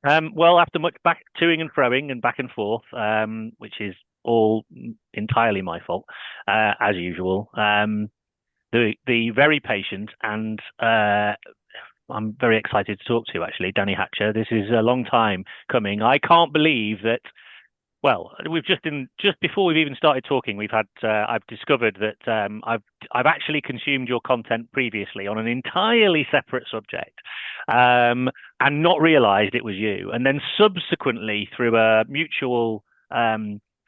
Well, after much back toing and froing and back and forth, which is all entirely my fault, as usual. The very patient and I'm very excited to talk to actually, Danny Hatcher. This is a long time coming. I can't believe that. Well, we've just before we've even started talking, we've had I've discovered that I've actually consumed your content previously on an entirely separate subject, and not realised it was you. And then subsequently, through a mutual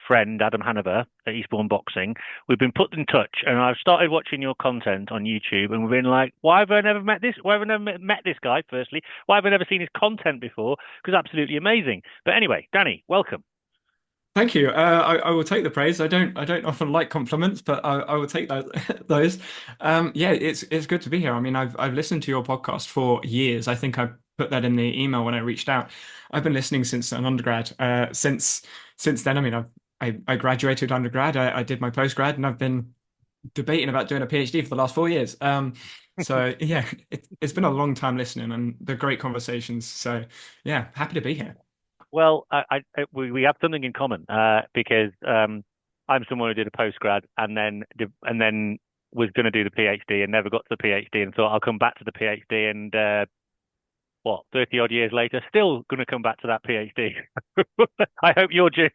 friend, Adam Hanover at Eastbourne Boxing, we've been put in touch, and I've started watching your content on YouTube, and we've been like, why have I never met this? Why have I never met this guy? Firstly, why have I never seen his content before? Because absolutely amazing. But anyway, Danny, welcome. Thank you. I will take the praise. I don't often like compliments, but I will take those. Yeah, it's good to be here. I mean, I've listened to your podcast for years. I think I put that in the email when I reached out. I've been listening since an undergrad. Since then, I mean, I graduated undergrad. I did my postgrad, and I've been debating about doing a PhD for the last 4 years. So yeah, it's been a long time listening, and the great conversations. So yeah, happy to be here. Well, we have something in common because I'm someone who did a postgrad and then was going to do the PhD and never got to the PhD and thought I'll come back to the PhD and what 30 odd years later still going to come back to that PhD. I hope you're doing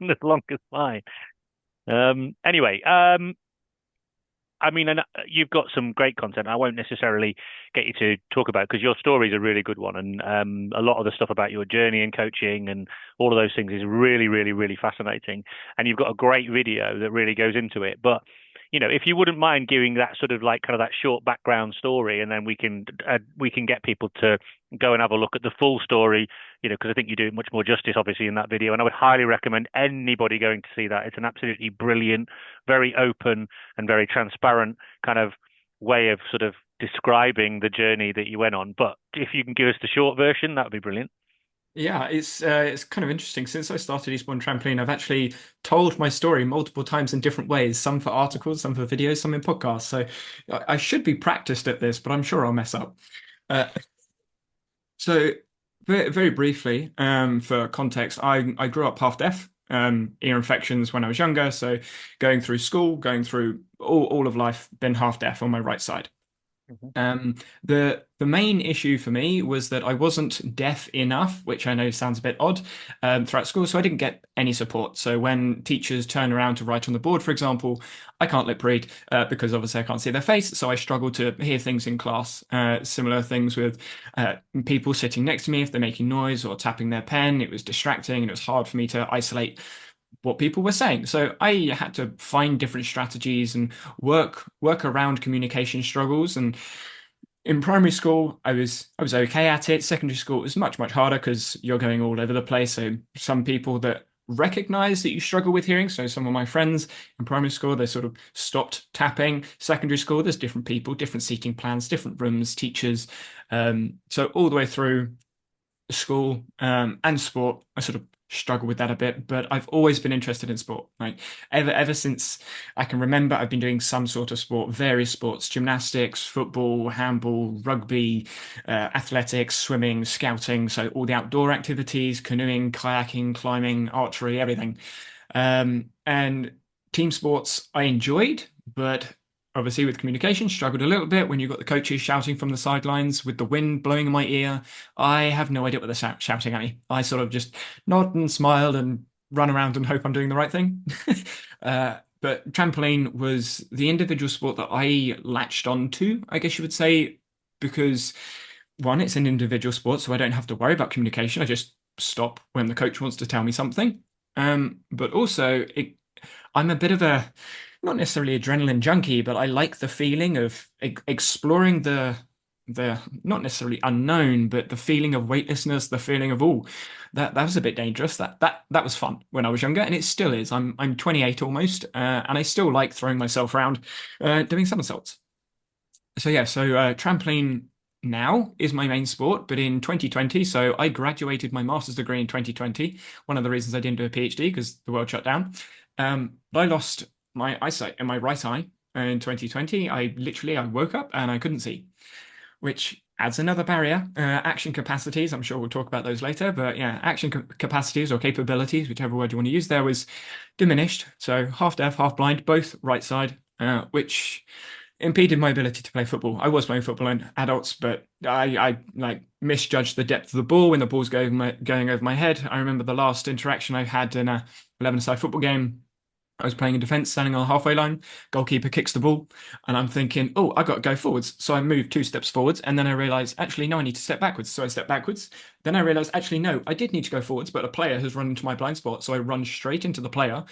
as long as mine. Anyway, I mean, and you've got some great content. I won't necessarily get you to talk about because your story is a really good one, and a lot of the stuff about your journey and coaching and all of those things is really, really, really fascinating. And you've got a great video that really goes into it. But if you wouldn't mind giving that sort of like kind of that short background story, and then we can get people to go and have a look at the full story, because I think you do it much more justice, obviously, in that video. And I would highly recommend anybody going to see that. It's an absolutely brilliant, very open, and very transparent kind of way of sort of describing the journey that you went on. But if you can give us the short version, that would be brilliant. Yeah, it's kind of interesting. Since I started Eastbourne Trampoline, I've actually told my story multiple times in different ways, some for articles, some for videos, some in podcasts. So I should be practiced at this, but I'm sure I'll mess up. Uh, so very briefly, for context, I grew up half deaf, ear infections when I was younger. So going through school, going through all of life, been half deaf on my right side. Mhm. Um, the main issue for me was that I wasn't deaf enough, which I know sounds a bit odd, throughout school, so I didn't get any support. So when teachers turn around to write on the board, for example, I can't lip read because obviously I can't see their face, so I struggle to hear things in class. Similar things with people sitting next to me if they're making noise or tapping their pen. It was distracting and it was hard for me to isolate what people were saying. So I had to find different strategies and work around communication struggles. And in primary school, I was okay at it. Secondary school it was much harder because you're going all over the place. So some people that recognize that you struggle with hearing. So some of my friends in primary school, they sort of stopped tapping. Secondary school, there's different people, different seating plans, different rooms, teachers. So all the way through school and sport, I sort of struggle with that a bit, but I've always been interested in sport. Like ever since I can remember, I've been doing some sort of sport, various sports, gymnastics, football, handball, rugby, athletics, swimming, scouting. So all the outdoor activities, canoeing, kayaking, climbing, archery, everything. And team sports I enjoyed, but obviously with communication struggled a little bit when you got the coaches shouting from the sidelines with the wind blowing in my ear. I have no idea what they're shouting at me. I sort of just nod and smile and run around and hope I'm doing the right thing. But trampoline was the individual sport that I latched on to, I guess you would say, because one, it's an individual sport, so I don't have to worry about communication. I just stop when the coach wants to tell me something. But also, I'm a bit of a not necessarily adrenaline junkie, but I like the feeling of exploring the not necessarily unknown, but the feeling of weightlessness, the feeling of that was a bit dangerous. That was fun when I was younger, and it still is. I'm 28 almost, and I still like throwing myself around, doing somersaults. So yeah, trampoline now is my main sport, but in 2020, so I graduated my master's degree in 2020. One of the reasons I didn't do a PhD because the world shut down. But I lost my eyesight in my right eye in 2020. I woke up and I couldn't see, which adds another barrier. Action capacities, I'm sure we'll talk about those later, but yeah, action capacities or capabilities, whichever word you want to use there, was diminished. So half deaf, half blind, both right side, which impeded my ability to play football. I was playing football in adults, but I like misjudged the depth of the ball when the ball's going over my head. I remember the last interaction I had in a 11-a-side football game. I was playing in defence, standing on the halfway line. Goalkeeper kicks the ball, and I'm thinking, "Oh, I got to go forwards." So I moved 2 steps forwards, and then I realised, actually, no, I need to step backwards. So I step backwards. Then I realised, actually, no, I did need to go forwards, but a player has run into my blind spot, so I run straight into the player.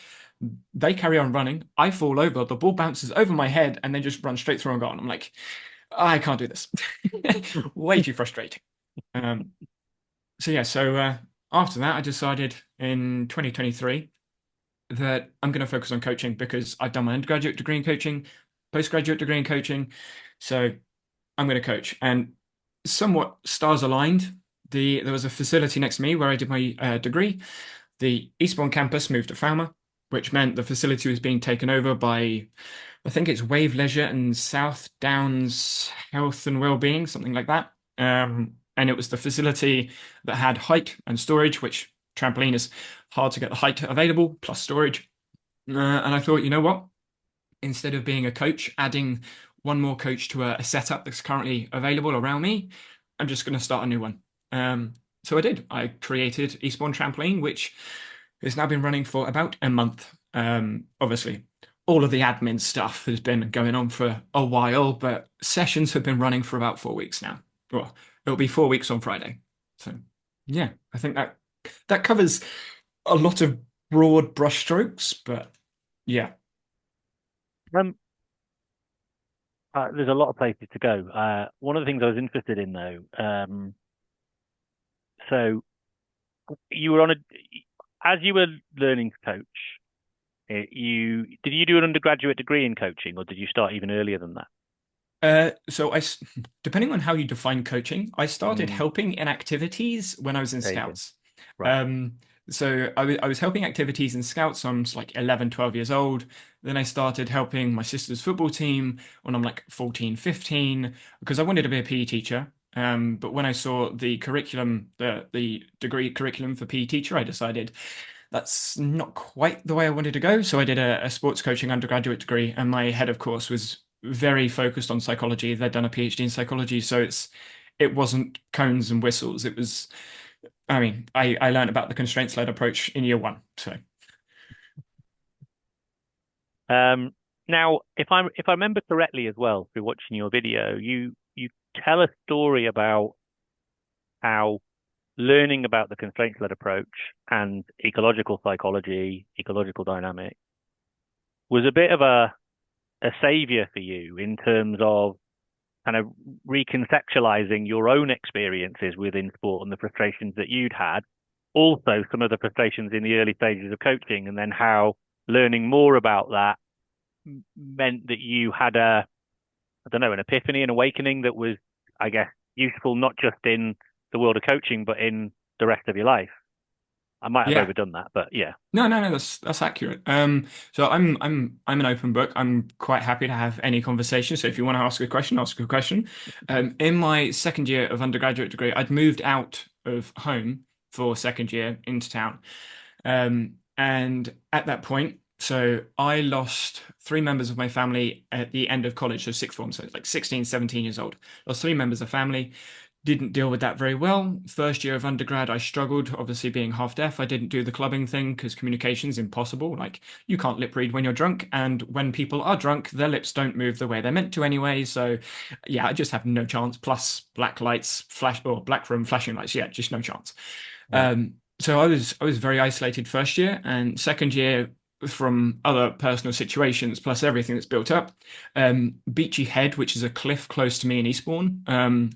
They carry on running. I fall over. The ball bounces over my head, and then just run straight through and gone. I'm like, I can't do this. Way too frustrating. Um, so yeah, after that, I decided in 2023 that I'm going to focus on coaching because I've done my undergraduate degree in coaching, postgraduate degree in coaching. So I'm going to coach. And somewhat stars aligned. There was a facility next to me where I did my degree. The Eastbourne campus moved to Falmer, which meant the facility was being taken over by, I think it's Wave Leisure and South Downs Health and Wellbeing, something like that. And it was the facility that had height and storage, which trampoline is hard to get the height available plus storage. And I thought, you know what? Instead of being a coach, adding one more coach to a setup that's currently available around me, I'm just going to start a new one. So I did. I created Eastbourne Trampoline, which has now been running for about a month. Obviously, all of the admin stuff has been going on for a while, but sessions have been running for about 4 weeks now. Well, it'll be 4 weeks on Friday. So yeah, I think that covers a lot of broad brushstrokes, but yeah. Um, there's a lot of places to go. One of the things I was interested in, though, so you were on a, as you were learning to coach, did you do an undergraduate degree in coaching, or did you start even earlier than that? So depending on how you define coaching, I started Mm, helping in activities when I was in there you go. Scouts. Right. Um, so I was helping activities in Scouts. I'm like 11, 12 years old. Then I started helping my sister's football team when I'm like 14, 15, because I wanted to be a PE teacher. But when I saw the curriculum, the degree curriculum for PE teacher, I decided that's not quite the way I wanted to go. So I did a sports coaching undergraduate degree, and my head of course was very focused on psychology. They'd done a PhD in psychology, so it wasn't cones and whistles. It was, I mean, I learned about the constraints-led approach in year one. So Um, Now, if I remember correctly as well, through watching your video, you tell a story about how learning about the constraints-led approach and ecological psychology, ecological dynamics, was a bit of a savior for you in terms of kind of reconceptualizing your own experiences within sport and the frustrations that you'd had, also some of the frustrations in the early stages of coaching, and then how learning more about that meant that you had I don't know, an epiphany, an awakening that was, I guess, useful not just in the world of coaching, but in the rest of your life. I might have yeah, overdone that, but yeah. no, that's accurate. So I'm an open book. I'm quite happy to have any conversation. So if you want to ask a question, ask a question. In my second year of undergraduate degree, I'd moved out of home for second year into town. And at that point, so I lost 3 members of my family at the end of college, so sixth form, so like 16, 17 years old. Lost 3 members of family, didn't deal with that very well. First year of undergrad, I struggled, obviously being half deaf. I didn't do the clubbing thing because communication's impossible. Like, you can't lip read when you're drunk, and when people are drunk, their lips don't move the way they're meant to anyway. So, yeah, I just have no chance. Plus, black lights, flash or black room flashing lights. Yeah, just no chance. Right. So I was very isolated first year, and second year from other personal situations plus everything that's built up. Beachy Head, which is a cliff close to me in Eastbourne,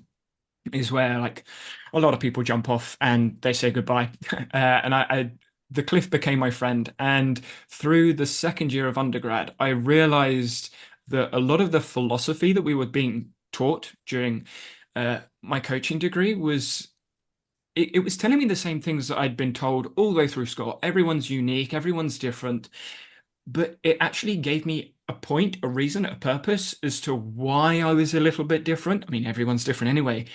is where like a lot of people jump off and they say goodbye. And the cliff became my friend. And through the second year of undergrad, I realized that a lot of the philosophy that we were being taught during my coaching degree was it was telling me the same things that I'd been told all the way through school. Everyone's unique, everyone's different, but it actually gave me a point, a reason, a purpose as to why I was a little bit different. I mean, everyone's different anyway.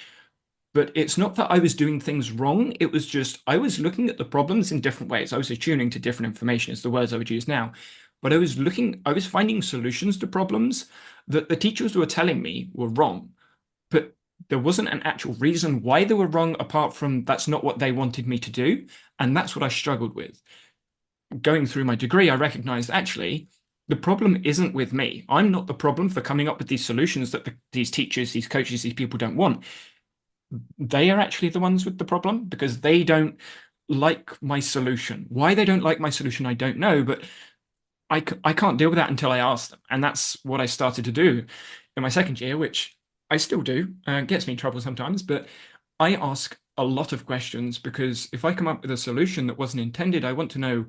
But it's not that I was doing things wrong. It was just I was looking at the problems in different ways. I was attuning to different information, is the words I would use now. But I was finding solutions to problems that the teachers were telling me were wrong. But there wasn't an actual reason why they were wrong, apart from that's not what they wanted me to do. And that's what I struggled with. Going through my degree, I recognized actually the problem isn't with me. I'm not the problem for coming up with these solutions that these teachers, these coaches, these people don't want. They are actually the ones with the problem because they don't like my solution. Why they don't like my solution, I don't know, but I can't deal with that until I ask them. And that's what I started to do in my second year, which I still do. Gets me in trouble sometimes, but I ask a lot of questions because if I come up with a solution that wasn't intended, I want to know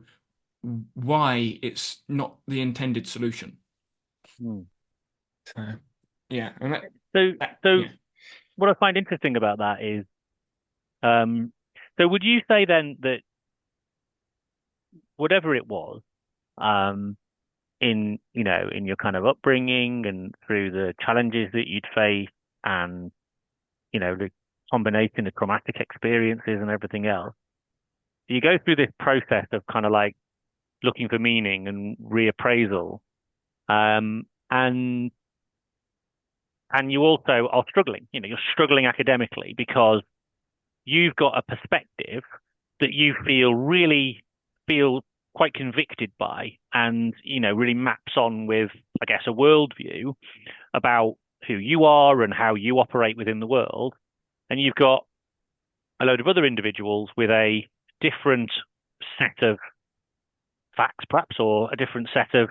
why it's not the intended solution. Hmm. So, yeah, and So, so yeah. what I find interesting about that is, um, so would you say then that whatever it was, um, in, in your kind of upbringing and through the challenges that you'd face and, the combination of traumatic experiences and everything else, you go through this process of kind of like looking for meaning and reappraisal, um, and you also are struggling. You're struggling academically because you've got a perspective that you feel quite convicted by, and really maps on with, I guess, a worldview about who you are and how you operate within the world. And you've got a load of other individuals with a different set of facts, perhaps, or a different set of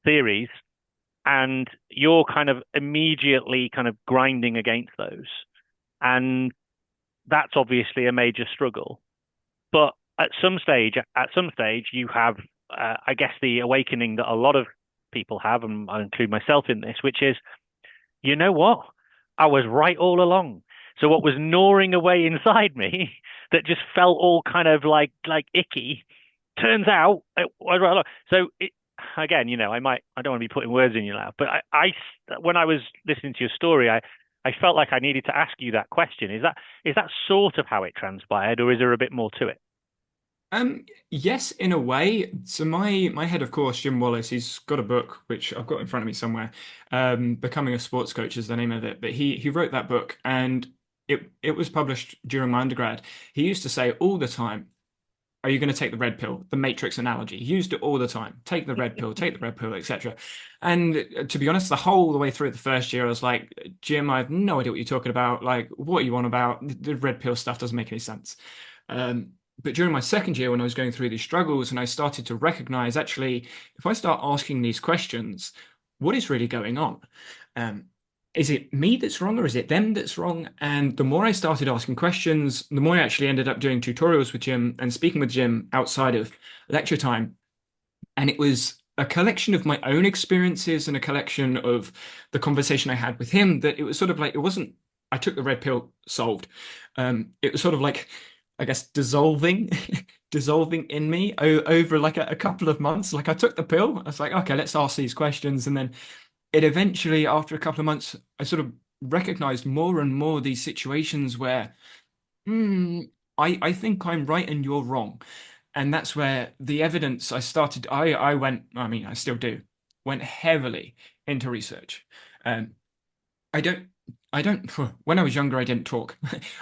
theories, and you're kind of immediately kind of grinding against those. And that's obviously a major struggle. But at some stage, you have, I guess, the awakening that a lot of people have, and I include myself in this, which is, you know what? I was right all along. So what was gnawing away inside me that just felt all kind of like icky, turns out it was right along. So again, I don't want to be putting words in your mouth, but when I was listening to your story, I felt like I needed to ask you that question. Is that sort of how it transpired, or is there a bit more to it? Yes, in a way. So my head of course, Jim Wallace, he's got a book which I've got in front of me somewhere. Becoming a Sports Coach is the name of it. But he wrote that book and it was published during my undergrad. He used to say all the time, "Are you going to take the red pill?" The Matrix analogy. He used it all the time. Take the red pill, etc. And to be honest, the way through the first year, I was like, Jim, I have no idea what you're talking about. Like, what are you on about? The red pill stuff doesn't make any sense. But during my second year, when I was going through these struggles and I started to recognize actually, if I start asking these questions, what is really going on? Um, is it me that's wrong or is it them that's wrong? And the more I started asking questions, the more I actually ended up doing tutorials with Jim and speaking with Jim outside of lecture time. And it was a collection of my own experiences and a collection of the conversation I had with him that it was sort of like, it wasn't, I took the red pill, solved. It was sort of like, I guess, dissolving, dissolving in me over like a couple of months. Like I took the pill, I was like, okay, let's ask these questions. And then it eventually, after a couple of months, I sort of recognized more and more these situations where, hmm, I think I'm right and you're wrong. And that's where the evidence I went, I mean, I still do, went heavily into research. Um, I don't, I don't, when I was younger, I didn't talk.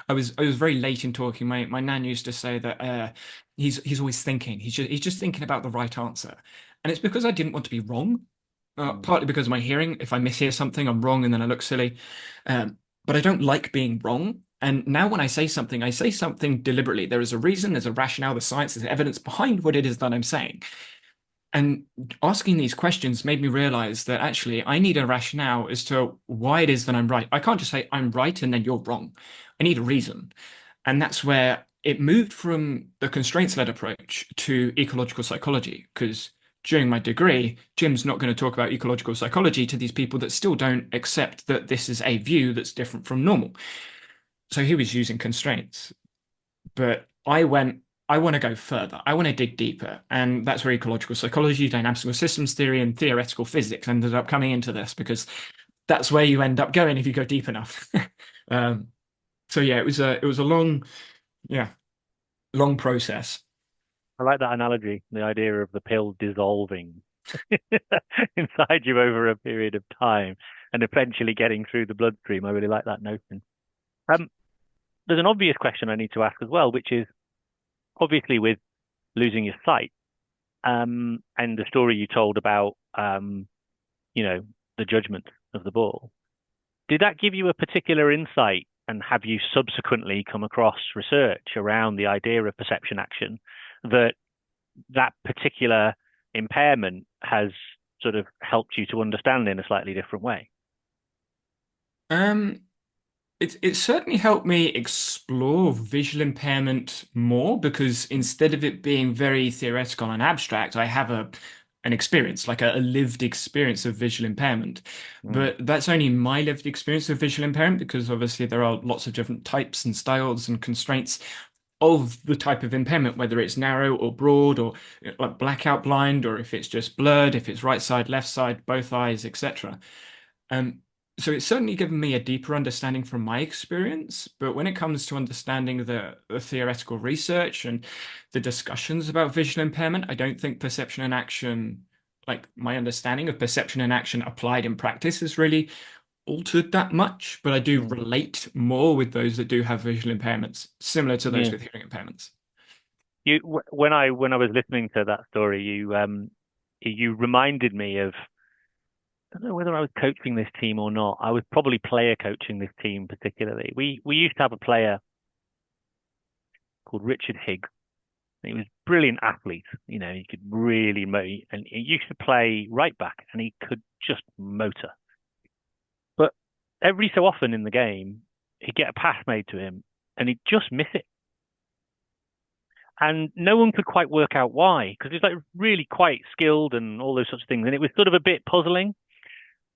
I was very late in talking. My nan used to say that he's always thinking. He's just thinking about the right answer. And it's because I didn't want to be wrong. Mm. Partly because of my hearing. If I mishear something, I'm wrong and then I look silly. But I don't like being wrong. And now when I say something deliberately. There is a reason, there's a rationale, there's science, there's evidence behind what it is that I'm saying. And asking these questions made me realize that actually I need a rationale as to why it is that I'm right. I can't just say I'm right and then you're wrong. I need a reason. And that's where it moved from the constraints-led approach to ecological psychology. Because during my degree, Jim's not going to talk about ecological psychology to these people that still don't accept that this is a view that's different from normal. So he was using constraints. But I went I want to go further. I want to dig deeper. And that's where ecological psychology, dynamical systems theory, and theoretical physics ended up coming into this because that's where you end up going if you go deep enough. Um, so yeah, it was a long, yeah, long process. I like that analogy, the idea of the pill dissolving inside you over a period of time and eventually getting through the bloodstream. I really like that notion. Um, there's an obvious question I need to ask as well, which is obviously with losing your sight, and the story you told about, you know, the judgment of the ball. Did that give you a particular insight? And have you subsequently come across research around the idea of perception action that that particular impairment has sort of helped you to understand in a slightly different way? Um, it certainly helped me explore visual impairment more because instead of it being very theoretical and abstract, I have an experience, like a lived experience of visual impairment. Mm, But that's only my lived experience of visual impairment because obviously there are lots of different types and styles and constraints of the type of impairment, whether it's narrow or broad or like blackout blind, or if it's just blurred, if it's right side, left side, both eyes, etc. Um, so it's certainly given me a deeper understanding from my experience, but when it comes to understanding the theoretical research and the discussions about visual impairment, I don't think perception and action, like my understanding of perception and action applied in practice, has really altered that much. But I do mm, relate more with those that do have visual impairments, similar to those yeah. with hearing impairments. When I was listening to that story, you reminded me of, I don't know whether I was coaching this team or not. I was probably player coaching this team particularly. We used to have a player called Richard Higgs. He was a brilliant athlete. You know, he could really and he used to play right back, and he could just motor. But every so often in the game, he'd get a pass made to him, and he'd just miss it. And no one could quite work out why, because he's like really quite skilled and all those sorts of things. And it was sort of a bit puzzling.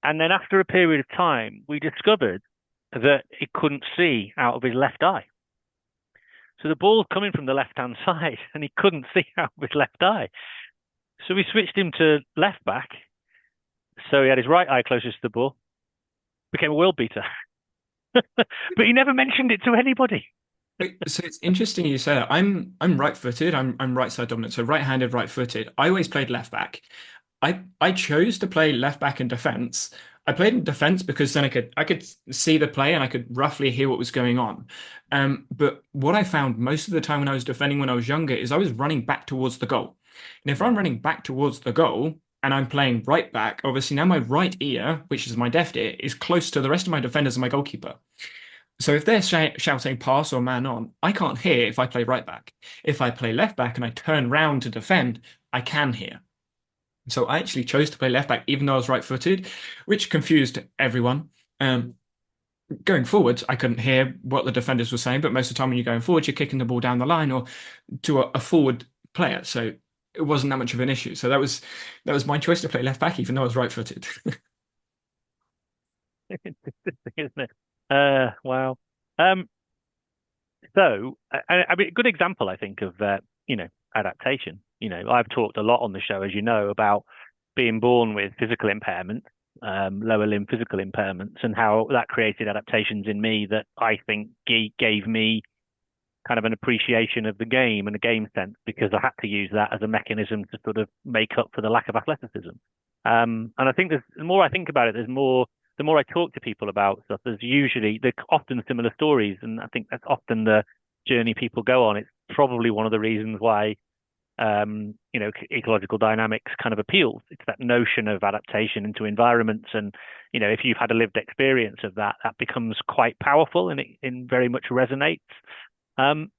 And then after a period of time, we discovered that he couldn't see out of his left eye. So the ball's coming from the left hand side, and he couldn't see out of his left eye. So we switched him to left back. So he had his right eye closest to the ball, became a world beater. But he never mentioned it to anybody. So it's interesting you say that. I'm right-footed. I'm right side dominant, so right-handed, right-footed. I always played left back. I chose to play left back in defense. I played in defense because then I could see the play and I could roughly hear what was going on. But what I found most of the time when I was defending when I was younger is I was running back towards the goal. And if I'm running back towards the goal and I'm playing right back, obviously now my right ear, which is my left ear, is close to the rest of my defenders and my goalkeeper. So if they're shouting pass or man on, I can't hear if I play right back. If I play left back and I turn round to defend, I can hear. So I actually chose to play left back even though I was right-footed, which confused everyone. Um, Going forwards, I couldn't hear what the defenders were saying, but most of the time when you're going forward, you're kicking the ball down the line or to a forward player. So it wasn't that much of an issue. So that was my choice to play left back, even though I was right-footed. Isn't it? Wow. Um, I mean, a good example, I think, of adaptation. You know, I've talked a lot on the show, as you know, about being born with physical impairment, lower limb physical impairments, and how that created adaptations in me that I think gave me kind of an appreciation of the game and a game sense because I had to use that as a mechanism to sort of make up for the lack of athleticism. And I think the more I think about it, the more I talk to people about stuff, they're often similar stories, and I think that's often the journey people go on. It's probably one of the reasons why ecological dynamics kind of appeals. It's that notion of adaptation into environments, and if you've had a lived experience of that, that becomes quite powerful, and it very much resonates. Um,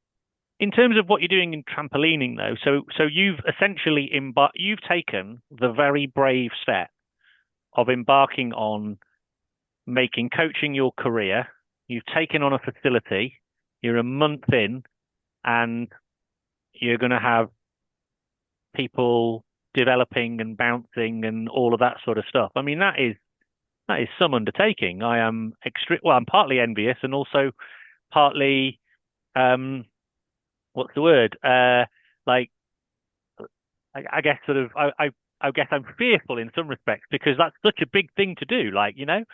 in terms of what you're doing in trampolining, though, so you've essentially you've taken the very brave step of embarking on making coaching your career. You've taken on a facility. You're a month in, and you're going to have people developing and bouncing and all of that sort of stuff. I mean, that is some undertaking. I am I'm partly envious and also partly, um, what's the word? Like I guess sort of I guess I'm fearful in some respects because that's such a big thing to do. Like, you know?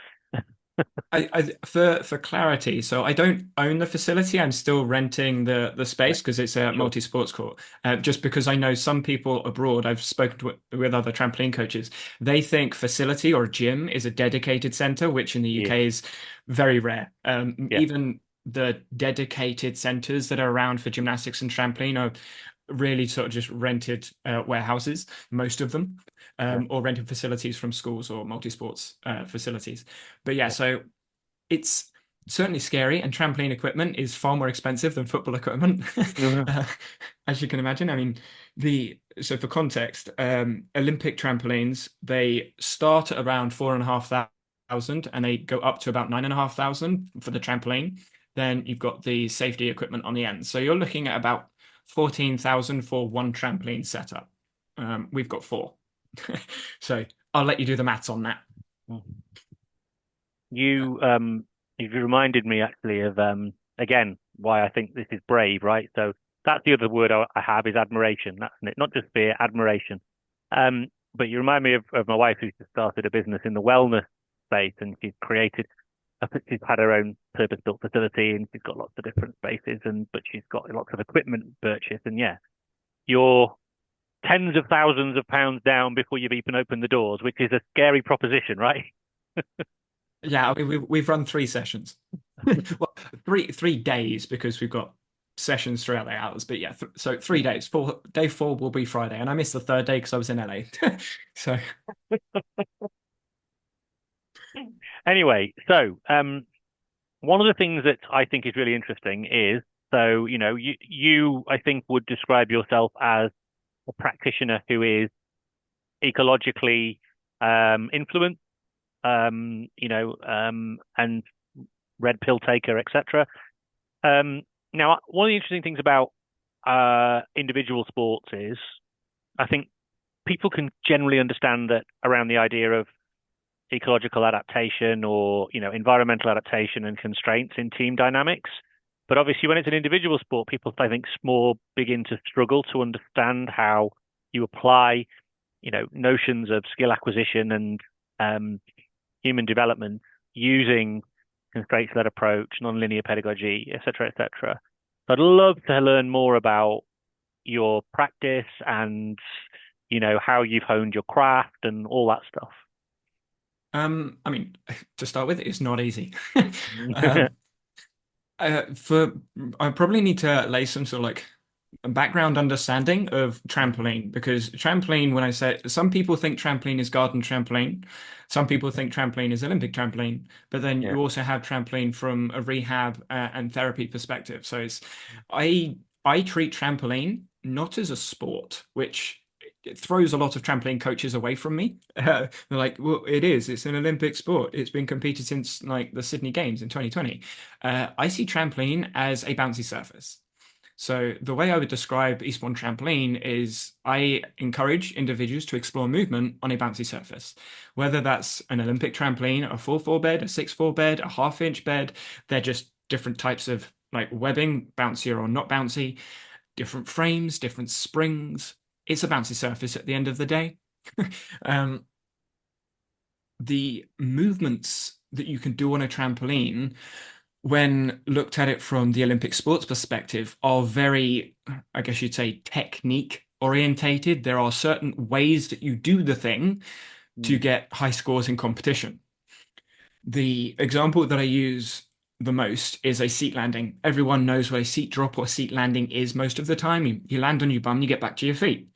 For clarity, so I don't own the facility. I'm still renting the Yeah, space because it's a sure. multi-sports court. Just because I know some people abroad, I've spoken with other trampoline coaches, they think facility or gym is a dedicated center, which in the Yeah, UK is very rare. yeah, Even the dedicated centers that are around for gymnastics and trampoline are really sort of just rented warehouses, most of them, yeah, or rented facilities from schools or multi-sports facilities. But yeah, yeah. so it's certainly scary, and trampoline equipment is far more expensive than football equipment, Mhm. uh, as you can imagine. I mean, the so for context, Olympic trampolines they start at around 4,500, and they go up to about 9,500 for the trampoline. Then you've got the safety equipment on the end, so you're looking at about 14,000 for one trampoline setup. We've got four, so I'll let you do the maths on that. You you've reminded me actually of again why I think this is brave, right? So that's the other word I have is admiration. That's it, not just fear, admiration. But you remind me of my wife who's just started a business in the wellness space, and she's had her own purpose-built facility, and she's got lots of different spaces, and but she's got lots of equipment purchased, and yeah, you're tens of thousands of pounds down before you've even opened the doors, which is a scary proposition, right? Yeah, I mean, we've run three sessions. Well, three days because we've got sessions throughout the hours. But yeah, so 3 days. Day four will be Friday, and I missed the third day because I was in LA. So Anyway, so one of the things that I think is really interesting is so you I think would describe yourself as a practitioner who is ecologically influenced, and red pill taker, etc. Now, one of the interesting things about individual sports is I think people can generally understand that around the idea of ecological adaptation or environmental adaptation and constraints in team dynamics. But obviously, when it's an individual sport, people I think more begin to struggle to understand how you apply notions of skill acquisition and um, human development using constraints-led approach, nonlinear pedagogy, etc., etc. So I'd love to learn more about your practice and how you've honed your craft and all that stuff. I mean, to start with, it's not easy. Um, for I probably need to lay some sort of like a background understanding of trampoline because trampoline, when I say some people think trampoline is garden trampoline, some people think trampoline is Olympic trampoline, but then Yeah. you also have trampoline from a rehab and therapy perspective. So I treat trampoline not as a sport, which it throws a lot of trampoline coaches away from me. They're like, well, it is. It's an Olympic sport. It's been competed since like the Sydney Games in 2020. I see trampoline as a bouncy surface. So the way I would describe Eastbourne Trampoline is I encourage individuals to explore movement on a bouncy surface, whether that's an Olympic trampoline, a 4-4 bed, a 6-4 bed, a half-inch bed. They're just different types of like webbing, bouncier or not bouncy, different frames, different springs. It's a bouncy surface at the end of the day. um, the movements that you can do on a trampoline when looked at it from the Olympic sports perspective, are very, I guess you'd say, technique orientated. There are certain ways that you do the thing to Mm. get high scores in competition. The example that I use the most is a seat landing. Everyone knows what a seat drop or seat landing is most of the time. You land on your bum, you get back to your feet.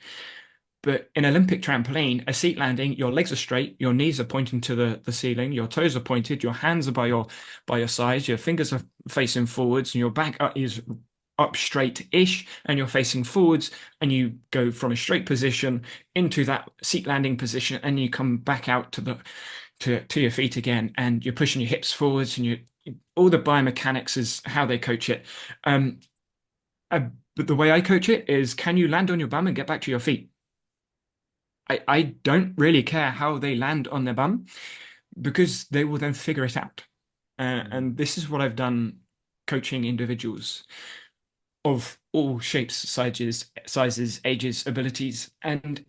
But in Olympic trampoline, a seat landing, your legs are straight, your knees are pointing to the ceiling, your toes are pointed, your hands are by your sides, your fingers are facing forwards, and your back is up straight-ish, and you're facing forwards, and you go from a straight position into that seat landing position, and you come back out to your feet again, and you're pushing your hips forwards, and you all the biomechanics is how they coach it. Um, but the way I coach it is, can you land on your bum and get back to your feet? I don't really care how they land on their bum because they will then figure it out. Mm. And this is what I've done coaching individuals. of all shapes, sizes, ages, abilities. And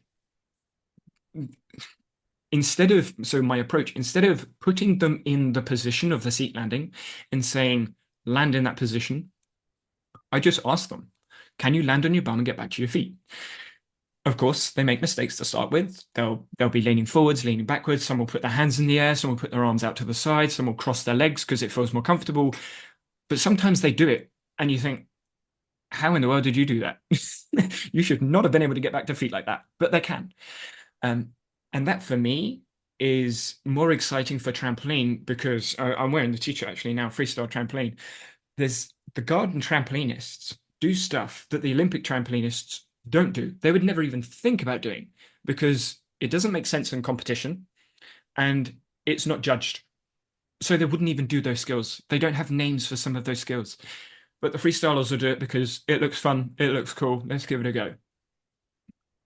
my approach, instead of putting them in the position of the seat landing and saying, land in that position, I just ask them, can you land on your bum and get back to your feet? Of course, they make mistakes to start with. They'll be leaning forwards, leaning backwards. Some will put their hands in the air. Some will put their arms out to the side. Some will cross their legs because it feels more comfortable. But sometimes they do it, and you think, how in the world did you do that? You should not have been able to get back to feet like that, but they can. Um, and that for me is more exciting for trampoline because I'm wearing the t-shirt actually now, freestyle trampoline. There's the garden trampolinists do stuff that the Olympic trampolinists don't do. They would never even think about doing because it doesn't make sense in competition and it's not judged. So they wouldn't even do those skills. They don't have names for some of those skills. But the freestylers will do it because it looks fun, it looks cool, let's give it a go.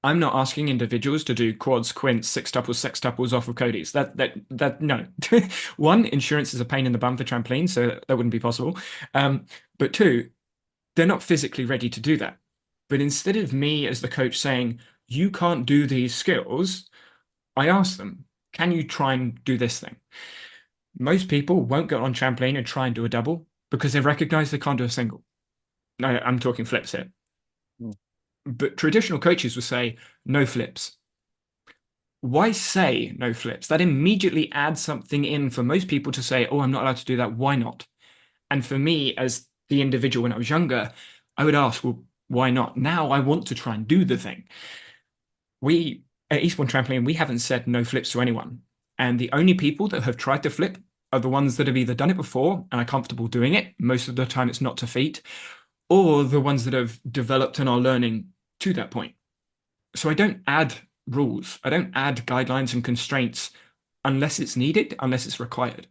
I'm not asking individuals to do quads, quints, sextuples off of Cody's. That no. One, insurance is a pain in the bum for trampolines, so that wouldn't be possible. But two, they're not physically ready to do that. But instead of me as the coach saying, you can't do these skills, I ask them, can you try and do this thing? Most people won't go on trampoline and try and do a double because they recognize they can't do a single. No, I'm talking flips here. Mm. But traditional coaches will say, no flips. Why say no flips? That immediately adds something in for most people to say, oh, I'm not allowed to do that. Why not? And for me, as the individual when I was younger, I would ask, well, why not? Now I want to try and do the thing. We at Eastbourne Trampoline, we haven't said no flips to anyone. And the only people that have tried to flip are the ones that have either done it before and are comfortable doing it. Most of the time, it's not to feet, or the ones that have developed and are learning to that point. So I don't add rules, I don't add guidelines and constraints unless it's needed, unless it's required.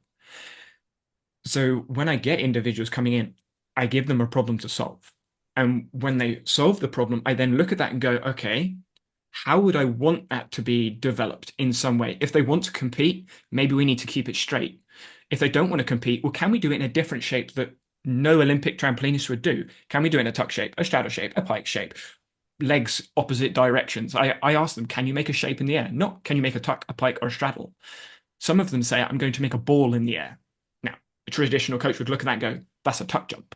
So when I get individuals coming in, I give them a problem to solve. And when they solve the problem, I then look at that and go, okay, how would I want that to be developed in some way? If they want to compete, maybe we need to keep it straight. If they don't want to compete, well, can we do it in a different shape that no Olympic trampolinist would do? Can we do it in a tuck shape, a straddle shape, a pike shape, legs opposite directions? I ask them, can you make a shape in the air? Not can you make a tuck, a pike, or a straddle? Some of them say, I'm going to make a ball in the air. Now, a traditional coach would look at that and go, that's a tuck jump.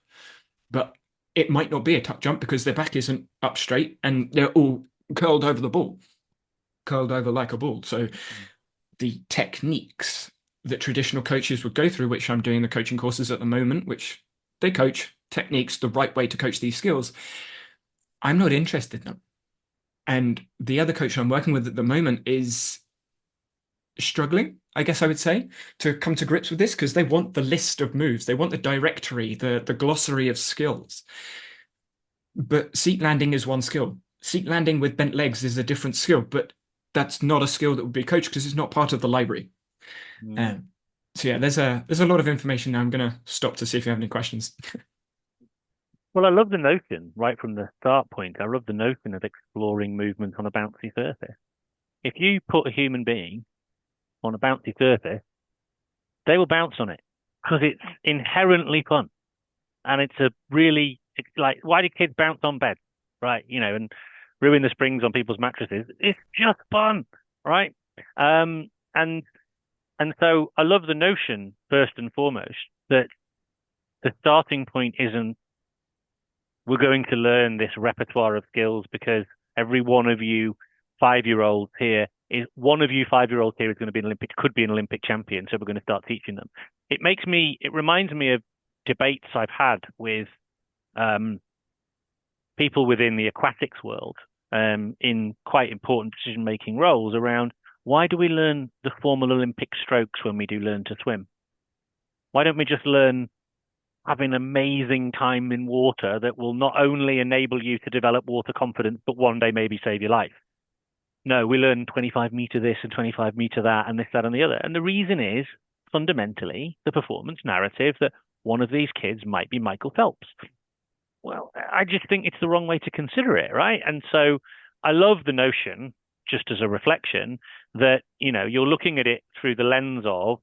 But it might not be a tuck jump because their back isn't up straight and they're all curled over the ball, curled over like a ball. So the techniques that traditional coaches would go through, which I'm doing the coaching courses at the moment, which they coach techniques, the right way to coach these skills, I'm not interested in them. And the other coach I'm working with at the moment is struggling, I guess I would say, to come to grips with this because they want the list of moves, they want the directory, the glossary of skills. But seat landing is one skill. Seat landing with bent legs is a different skill, but that's not a skill that would be coached because it's not part of the library. Mm. So yeah, there's a lot of information now. I'm gonna stop to see if you have any questions. Well, I love the notion right from the start point. I love the notion of exploring movement on a bouncy surface. If you put a human being on a bouncy surface, they will bounce on it because it's inherently fun. And it's a really, it's like, why do kids bounce on beds, right? And ruin the springs on people's mattresses. It's just fun, right? And so I love the notion, first and foremost, that the starting point isn't we're going to learn this repertoire of skills because every one of you 5-year-olds here is one of you 5-year-olds here is going to be could be an Olympic champion. So we're going to start teaching them. It reminds me of debates I've had with people within the aquatics world in quite important decision-making roles around why do we learn the formal Olympic strokes when we do learn to swim? Why don't we just learn having an amazing time in water that will not only enable you to develop water confidence, but one day maybe save your life? No, we learn 25-meter this and 25-meter that and this, that, and the other. And the reason is fundamentally the performance narrative that one of these kids might be Michael Phelps. Well, I just think it's the wrong way to consider it, right? And so I love the notion, just as a reflection, that, you're looking at it through the lens of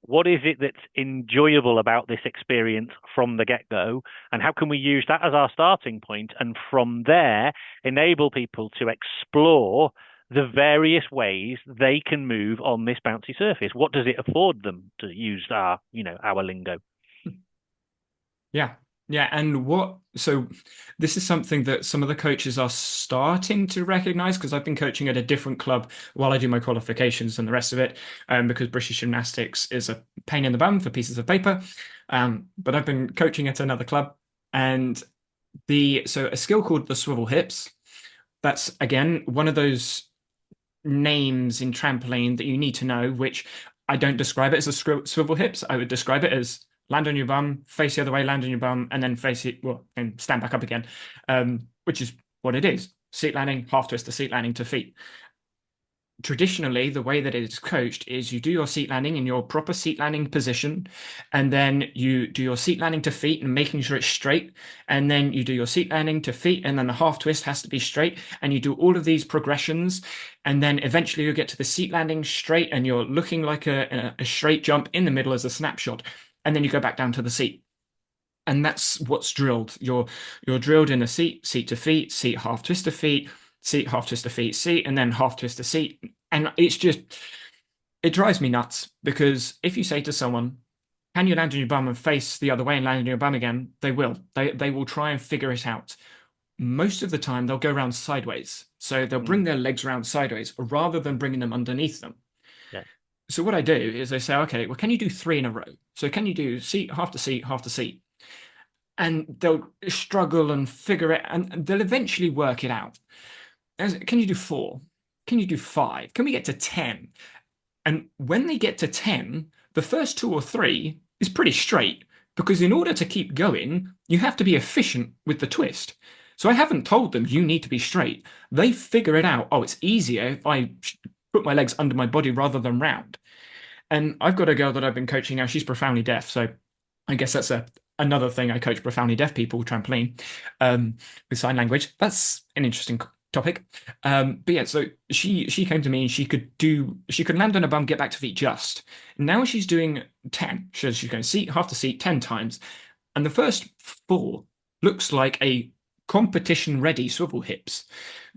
what is it that's enjoyable about this experience from the get-go, and how can we use that as our starting point, and from there enable people to explore the various ways they can move on this bouncy surface? What does it afford them, to use our lingo? Yeah. Yeah. And so this is something that some of the coaches are starting to recognize because I've been coaching at a different club while I do my qualifications and the rest of it, because British gymnastics is a pain in the bum for pieces of paper. But I've been coaching at another club and so a skill called the swivel hips. That's again one of those names in trampoline that you need to know, which I don't describe it as a swivel hips. I would describe it as land on your bum, face the other way, land on your bum, and then face it, well, and stand back up again, which is what it is. Seat landing, half twist to seat landing to feet. Traditionally, the way that it is coached is you do your seat landing in your proper seat landing position, and then you do your seat landing to feet and making sure it's straight, and then you do your seat landing to feet, and then the half twist has to be straight, and you do all of these progressions, and then eventually you get to the seat landing straight, and you're looking like a straight jump in the middle as a snapshot, and then you go back down to the seat. And that's what's drilled. You're drilled in a seat, seat to feet, seat half twist to feet, seat half twist to feet, seat, and then half twist to seat. And it drives me nuts because if you say to someone, can you land on your bum and face the other way and land on your bum again? They will. They will try and figure it out. Most of the time, they'll go around sideways. So they'll bring Mm, their legs around sideways rather than bringing them underneath them. yeah. So what I do is I say, okay, well, can you do three in a row? So can you do seat, half to seat, half to seat? And they'll struggle and figure it, and they'll eventually work it out. Can you do four? Can you do five? Can we get to 10? And when they get to 10, the first two or three is pretty straight because in order to keep going, you have to be efficient with the twist. So I haven't told them you need to be straight. They figure it out. Oh, it's easier if I put my legs under my body rather than round. And I've got a girl that I've been coaching now. She's profoundly deaf. So I guess that's another thing. I coach profoundly deaf people, trampoline, with sign language. That's an interesting topic. But yeah, so she came to me and she could land on her bum, get back to feet just. Now she's doing 10. She's going seat, half the seat 10 times. And the first four looks like a competition ready swivel hips.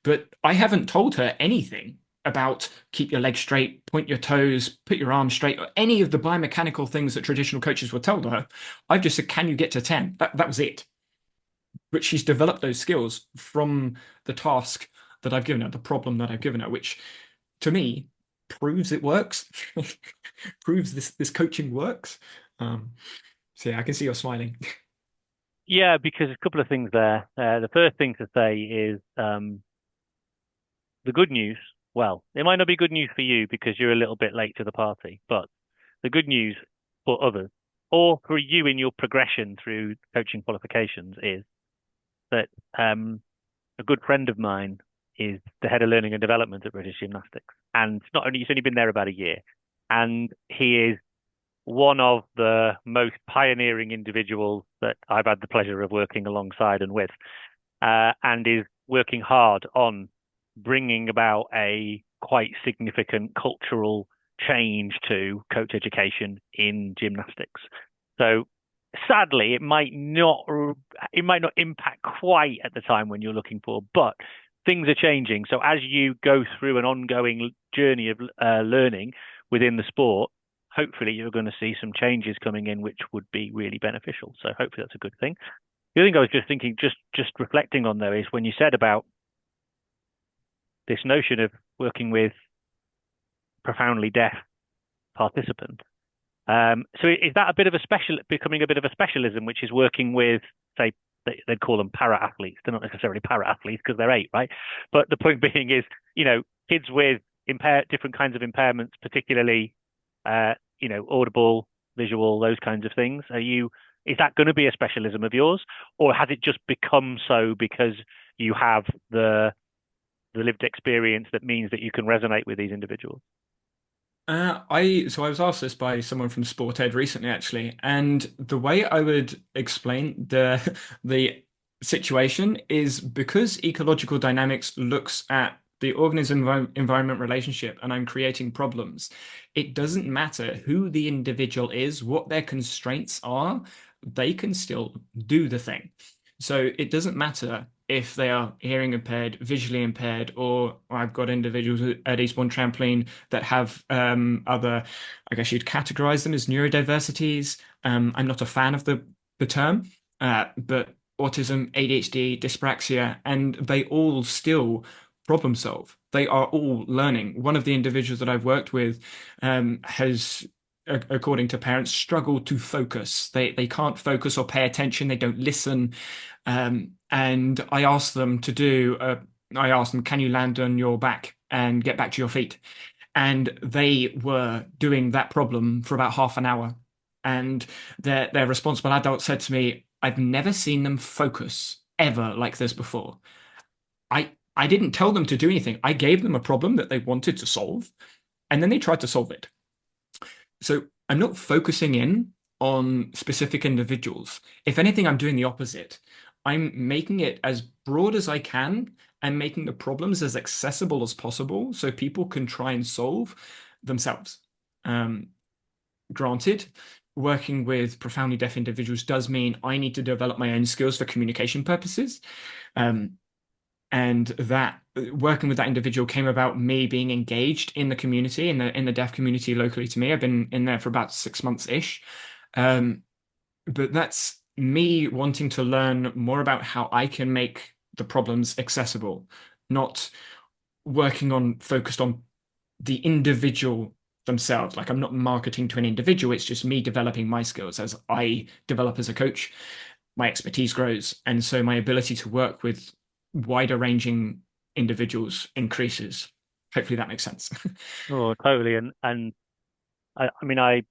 But I haven't told her anything about keep your legs straight, point your toes, put your arms straight, or any of the biomechanical things that traditional coaches would tell her. I've just said, can you get to 10? That was it. But she's developed those skills from the task that I've given her, the problem that I've given her, which to me proves it works, proves this coaching works. Um, so yeah, I can see you're smiling. Yeah, because a couple of things there. The first thing to say is the good news. Well, it might not be good news for you because you're a little bit late to the party, but the good news for others, or for you in your progression through coaching qualifications, is that a good friend of mine is the head of learning and development at British Gymnastics. And not only, he's only been there about a year, and he is one of the most pioneering individuals that I've had the pleasure of working alongside and with, and is working hard on bringing about a quite significant cultural change to coach education in gymnastics. So sadly, it might not impact quite at the time when you're looking for, but things are changing. So as you go through an ongoing journey of learning within the sport, hopefully you're going to see some changes coming in, which would be really beneficial. So hopefully that's a good thing. The other thing I was just thinking, just reflecting on though, is when you said about this notion of working with profoundly deaf participants. So is that a bit of becoming a bit of a specialism, which is working with, say, they'd call them para athletes. They're not necessarily para athletes because they're eight, right? But the point being is, kids with different kinds of impairments, particularly, audible, visual, those kinds of things. Is that going to be a specialism of yours, or has it just become so because you have the lived experience that means that you can resonate with these individuals? I was asked this by someone from Sport Ed recently, actually, and the way I would explain the situation is because ecological dynamics looks at the organism-environment relationship and I'm creating problems, it doesn't matter who the individual is, what their constraints are, they can still do the thing. So it doesn't matter if they are hearing impaired, visually impaired, or I've got individuals at Eastbourne Trampoline that have other, I guess you'd categorize them as neurodiversities. I'm not a fan of the term, but autism, ADHD, dyspraxia, and they all still problem solve. They are all learning. One of the individuals that I've worked with has, according to parents, struggled to focus. They can't focus or pay attention. They don't listen. And I asked them to do. I asked them, "Can you land on your back and get back to your feet?" And they were doing that problem for about half an hour. And their responsible adult said to me, "I've never seen them focus ever like this before. I didn't tell them to do anything. I gave them a problem that they wanted to solve, and then they tried to solve it." So I'm not focusing in on specific individuals. If anything, I'm doing the opposite. I'm making it as broad as I can and making the problems as accessible as possible so people can try and solve themselves. Um, Granted, working with profoundly deaf individuals does mean I need to develop my own skills for communication purposes. Um, and that working with that individual came about me being engaged in the community, in the deaf community locally to me. I've been in there for about 6 months ish. But that's me wanting to learn more about how I can make the problems accessible, not working on focused on the individual themselves. Like I'm not marketing to an individual, it's just me developing my skills as I develop as a coach. My expertise grows, and so my ability to work with wider ranging individuals increases. Hopefully that makes sense. Oh, totally. And I mean, I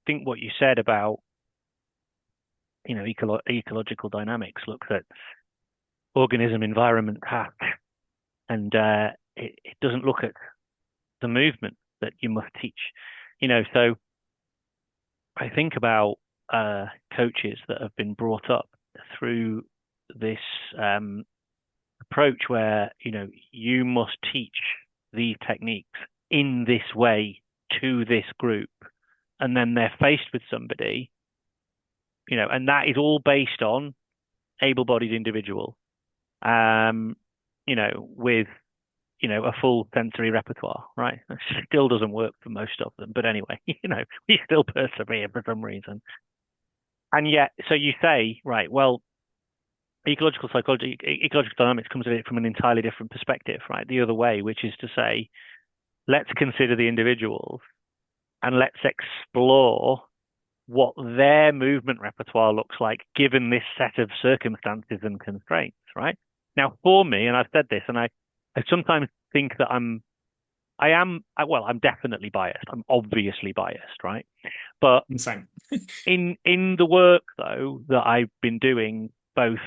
think what you said about, ecological dynamics looks at organism environment task, and it doesn't look at the movement that you must teach. So I think about coaches that have been brought up through this approach where, you must teach these techniques in this way to this group, and then they're faced with somebody, and that is all based on able-bodied individual, with a full sensory repertoire, right? It still doesn't work for most of them, but anyway, we still persevere for some reason. And yet, so you say, right, well, ecological psychology, ecological dynamics comes at it from an entirely different perspective, right? The other way, which is to say, let's consider the individuals and let's explore what their movement repertoire looks like given this set of circumstances and constraints, right? Now, for me, and I've said this, and I sometimes think that I'm definitely biased. I'm obviously biased, right? But Insane. in the work though that I've been doing, both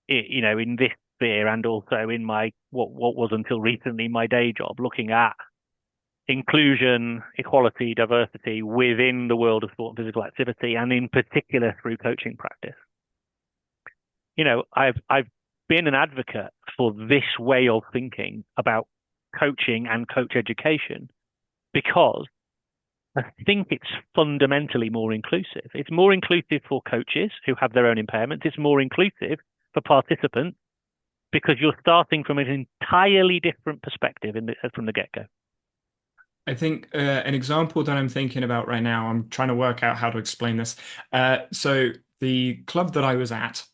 in this sphere and also in my what was until recently my day job, looking at inclusion, equality, diversity within the world of sport and physical activity, and in particular through coaching practice. I've been an advocate for this way of thinking about coaching and coach education because I think it's fundamentally more inclusive. It's more inclusive for coaches who have their own impairments. It's more inclusive for participants because you're starting from an entirely different perspective from the get-go. I think an example that I'm thinking about right now, I'm trying to work out how to explain this. So the club that I was at,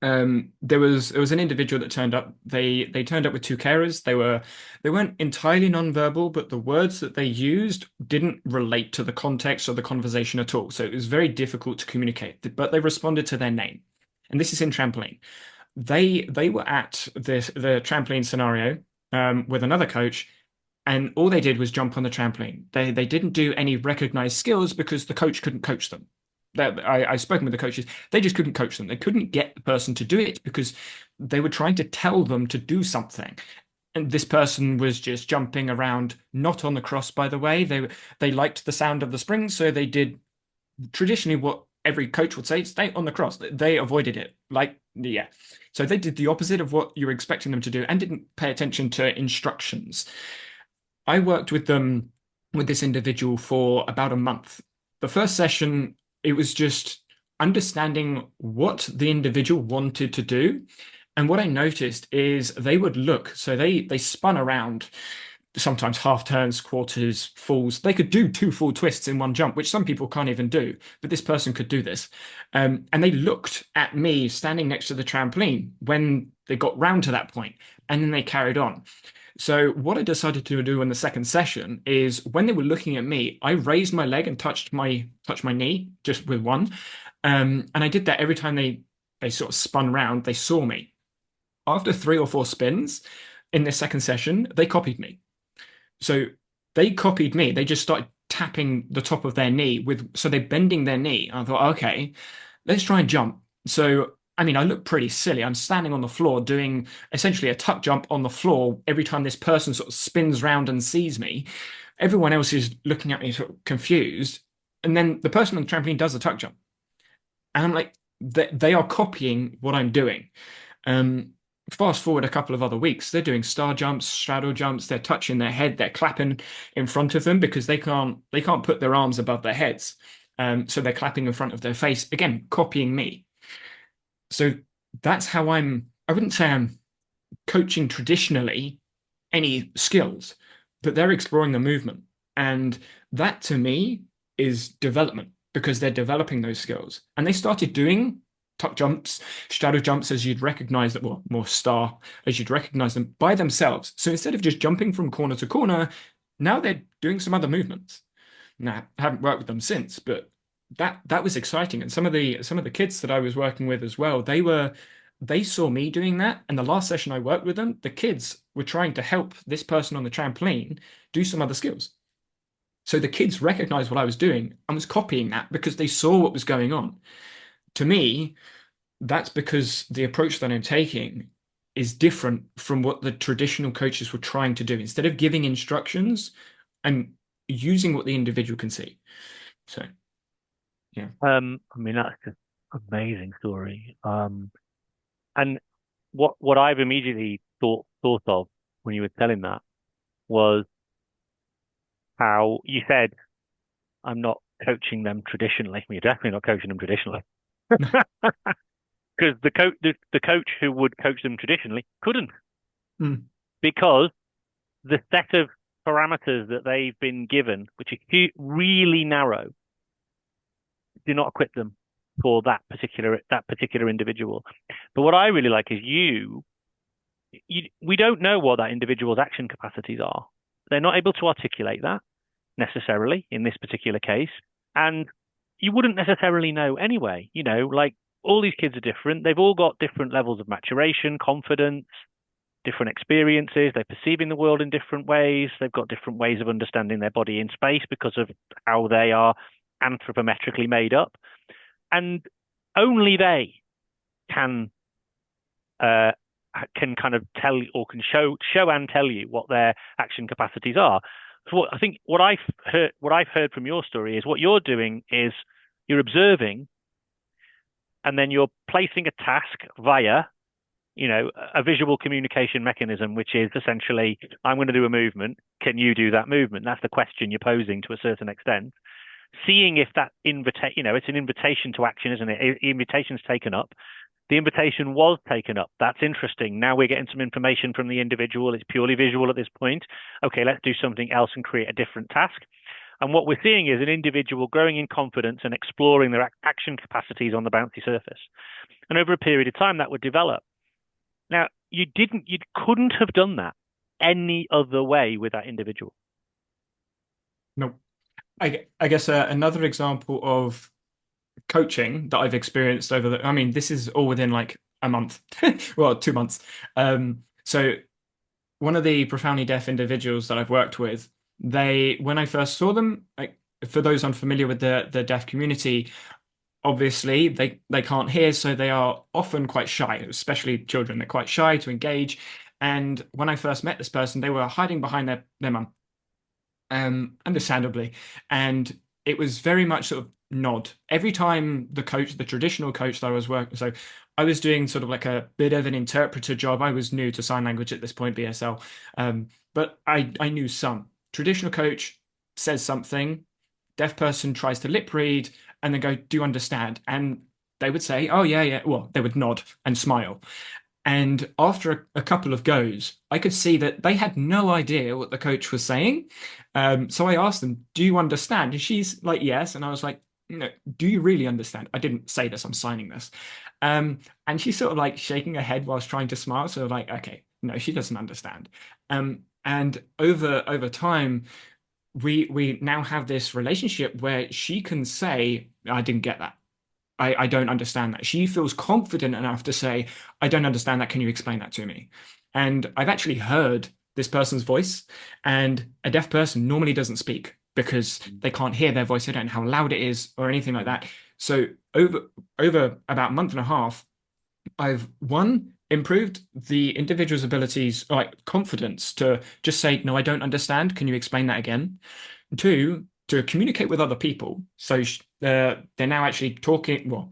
there was an individual that turned up. They turned up with two carers. They weren't entirely nonverbal, but the words that they used didn't relate to the context or the conversation at all. So it was very difficult to communicate. But they responded to their name, and this is in trampoline. They were at the trampoline scenario with another coach. And all they did was jump on the trampoline. They didn't do any recognized skills because the coach couldn't coach them. I've spoken with the coaches. They just couldn't coach them. They couldn't get the person to do it because they were trying to tell them to do something. And this person was just jumping around, not on the cross, by the way. They liked the sound of the springs, so they did traditionally what every coach would say, stay on the cross. They avoided it. Like, yeah. So they did the opposite of what you were expecting them to do and didn't pay attention to instructions. I worked with them with this individual for about a month. The first session, it was just understanding what the individual wanted to do. And what I noticed is they would look, so they spun around, sometimes half turns, quarters, fulls. They could do two full twists in one jump, which some people can't even do, but this person could do this. And they looked at me standing next to the trampoline when they got round to that point, and then they carried on. So what I decided to do in the second session is when they were looking at me, I raised my leg and touched my knee just with one. And I did that every time they sort of spun round, they saw me. After 3 or 4 spins in this second session, they copied me. So they copied me. They just started tapping the top of their knee so they're bending their knee. I thought, okay, let's try and jump. So, I mean, I look pretty silly. I'm standing on the floor doing essentially a tuck jump on the floor every time this person sort of spins round and sees me. Everyone else is looking at me sort of confused. And then the person on the trampoline does the tuck jump. And I'm like, they are copying what I'm doing. Um, Fast forward a couple of other weeks, they're doing star jumps, straddle jumps, they're touching their head, they're clapping in front of them because they can't put their arms above their heads. So they're clapping in front of their face, again, copying me. So that's how I wouldn't say I'm coaching traditionally any skills, but they're exploring the movement. And that to me is development because they're developing those skills. And they started doing tuck jumps, straddle jumps as you'd recognize them, well, more star as you'd recognize them by themselves. So instead of just jumping from corner to corner, now they're doing some other movements. Now, I haven't worked with them since, but that was exciting. And some of the kids that I was working with as well, they saw me doing that. And the last session I worked with them, the kids were trying to help this person on the trampoline do some other skills. So the kids recognized what I was doing and was copying that because they saw what was going on. To me, that's because the approach that I'm taking is different from what the traditional coaches were trying to do. Instead of giving instructions, I'm using what the individual can see. So, yeah. I mean, that's just amazing story. And what I've immediately thought of when you were telling that was how you said, I'm not coaching them traditionally. Well, you're definitely not coaching them traditionally. Because the coach who would coach them traditionally couldn't, Mm. because the set of parameters that they've been given, which are really narrow, do not equip them for that particular individual. But what I really like is we don't know what that individual's action capacities are. They're not able to articulate that necessarily in this particular case, and you wouldn't necessarily know anyway. Like, all these kids are different. They've all got different levels of maturation, confidence, different experiences. They're perceiving the world in different ways. They've got different ways of understanding their body in space because of how they are anthropometrically made up. And only they can uh, can kind of tell or can show and tell you what their action capacities are. So I think what I've heard from your story is what you're doing is you're observing, and then you're placing a task via, a visual communication mechanism, which is essentially, I'm going to do a movement. Can you do that movement? That's the question you're posing to a certain extent. Seeing if that it's an invitation to action, isn't it? Invitation's taken up. The invitation was taken up. That's interesting. Now we're getting some information from the individual. It's purely visual at this point. Okay, let's do something else and create a different task. And what we're seeing is an individual growing in confidence and exploring their action capacities on the bouncy surface. And over a period of time, that would develop. Now, you couldn't have done that any other way with that individual. No. I guess another example of coaching that I've experienced I mean, this is all within like a month, well, 2 months. So one of the profoundly deaf individuals that I've worked with, when I first saw them, like, for those unfamiliar with the deaf community, obviously they can't hear, so they are often quite shy, especially children. They're quite shy to engage. And when I first met this person, they were hiding behind their mum, understandably. And it was very much sort of nod. Every time the traditional coach that I was working, so I was doing sort of like a bit of an interpreter job. I was new to sign language at this point, BSL, but I knew some. Traditional coach says something, deaf person tries to lip read, and then go, "Do you understand?" And they would say, "Oh yeah, yeah." Well, they would nod and smile. And after a couple of goes, I could see that they had no idea what the coach was saying. So I asked them, "Do you understand?" And she's like, "Yes." And I was like, "No, do you really understand?" I didn't say this, I'm signing this. And she's sort of like shaking her head whilst trying to smile. So like, okay, no, she doesn't understand. And over time, we now have this relationship where she can say, "I didn't get that. I don't understand that." She feels confident enough to say, "I don't understand that. Can you explain that to me?" And I've actually heard this person's voice, and a deaf person normally doesn't speak because they can't hear their voice. They don't know how loud it is or anything like that. So over about a month and a half, I've one improved the individual's abilities, like confidence, to just say, "No, I don't understand. Can you explain that again?" Two, to communicate with other people. So they're now actually talking, well,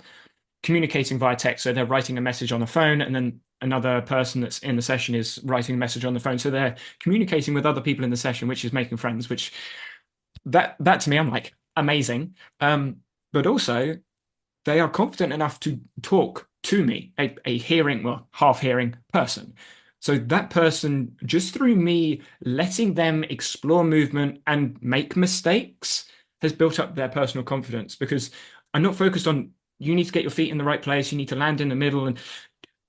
communicating via text. So they're writing a message on the phone, and then another person that's in the session is writing a message on the phone. So they're communicating with other people in the session, which is making friends, which that to me, I'm like, amazing. But also they are confident enough to talk to me, a hearing, well, half hearing person. So that person, just through me letting them explore movement and make mistakes, has built up their personal confidence because I'm not focused on you need to get your feet in the right place, you need to land in the middle. And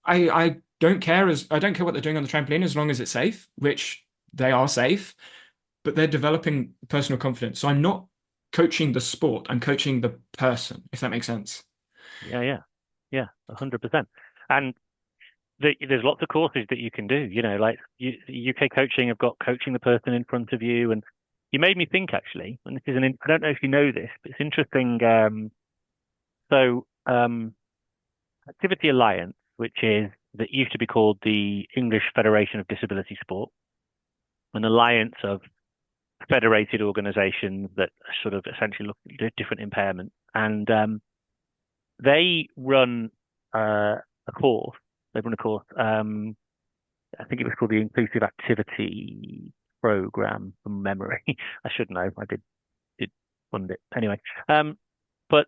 I don't care I don't care what they're doing on the trampoline as long as it's safe, which they are safe, but they're developing personal confidence. So I'm not coaching the sport, I'm coaching the person, if that makes sense. Yeah, yeah, yeah, 100%. And there's lots of courses that you can do. Like UK coaching have got coaching the person in front of you, and you made me think actually. And this is I don't know if you know this, but it's interesting. So Activity Alliance, which is that used to be called the English Federation of Disability Sport, an alliance of federated organisations that sort of essentially look at different impairments, and they run a course. They run a course. I think it was called the Inclusive Activity Program from memory. I should know. I did fund it anyway. But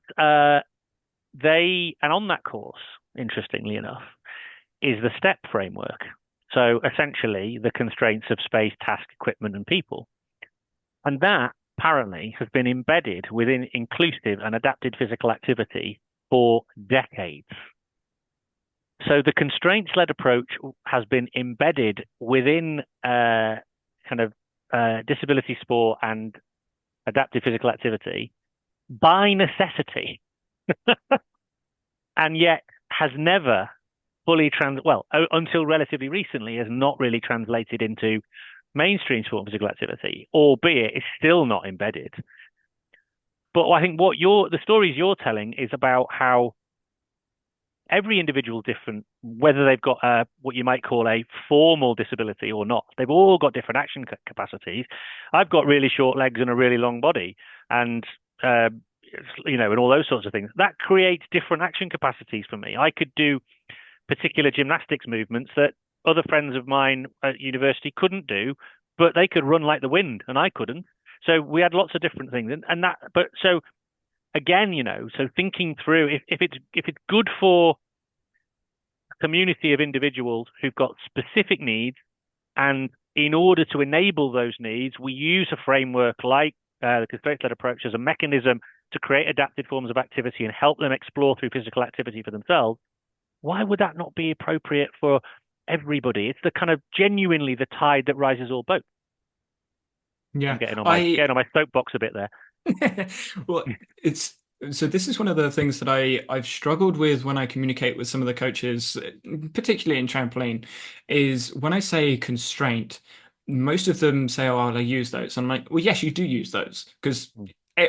they and on that course, interestingly enough, is the STEP framework. So essentially, the constraints of space, task, equipment, and people, and that apparently has been embedded within inclusive and adapted physical activity for decades. So the constraints-led approach has been embedded within kind of disability sport and adaptive physical activity by necessity, and yet has never until relatively recently, has not really translated into mainstream sport and physical activity, albeit it's still not embedded. But I think the stories you're telling is about how every individual is different, whether they've got what you might call a formal disability or not. They've all got different action capacities. I've got really short legs and a really long body, and and all those sorts of things. That creates different action capacities for me. I could do particular gymnastics movements that other friends of mine at university couldn't do, but they could run like the wind, and I couldn't. So we had lots of different things, and that. But so again, so thinking through if it's good for a community of individuals who've got specific needs, and in order to enable those needs, we use a framework like the constraint-led approach as a mechanism to create adapted forms of activity and help them explore through physical activity for themselves. Why would that not be appropriate for everybody? It's the kind of genuinely the tide that rises all boats. I'm Yeah, getting on my soapbox a bit there. well, it's so this is one of the things that I've struggled with when I communicate with some of the coaches, particularly in trampoline, is when I say constraint, most of them say, "Oh, I use those." I'm like, "Well, yes, you do use those because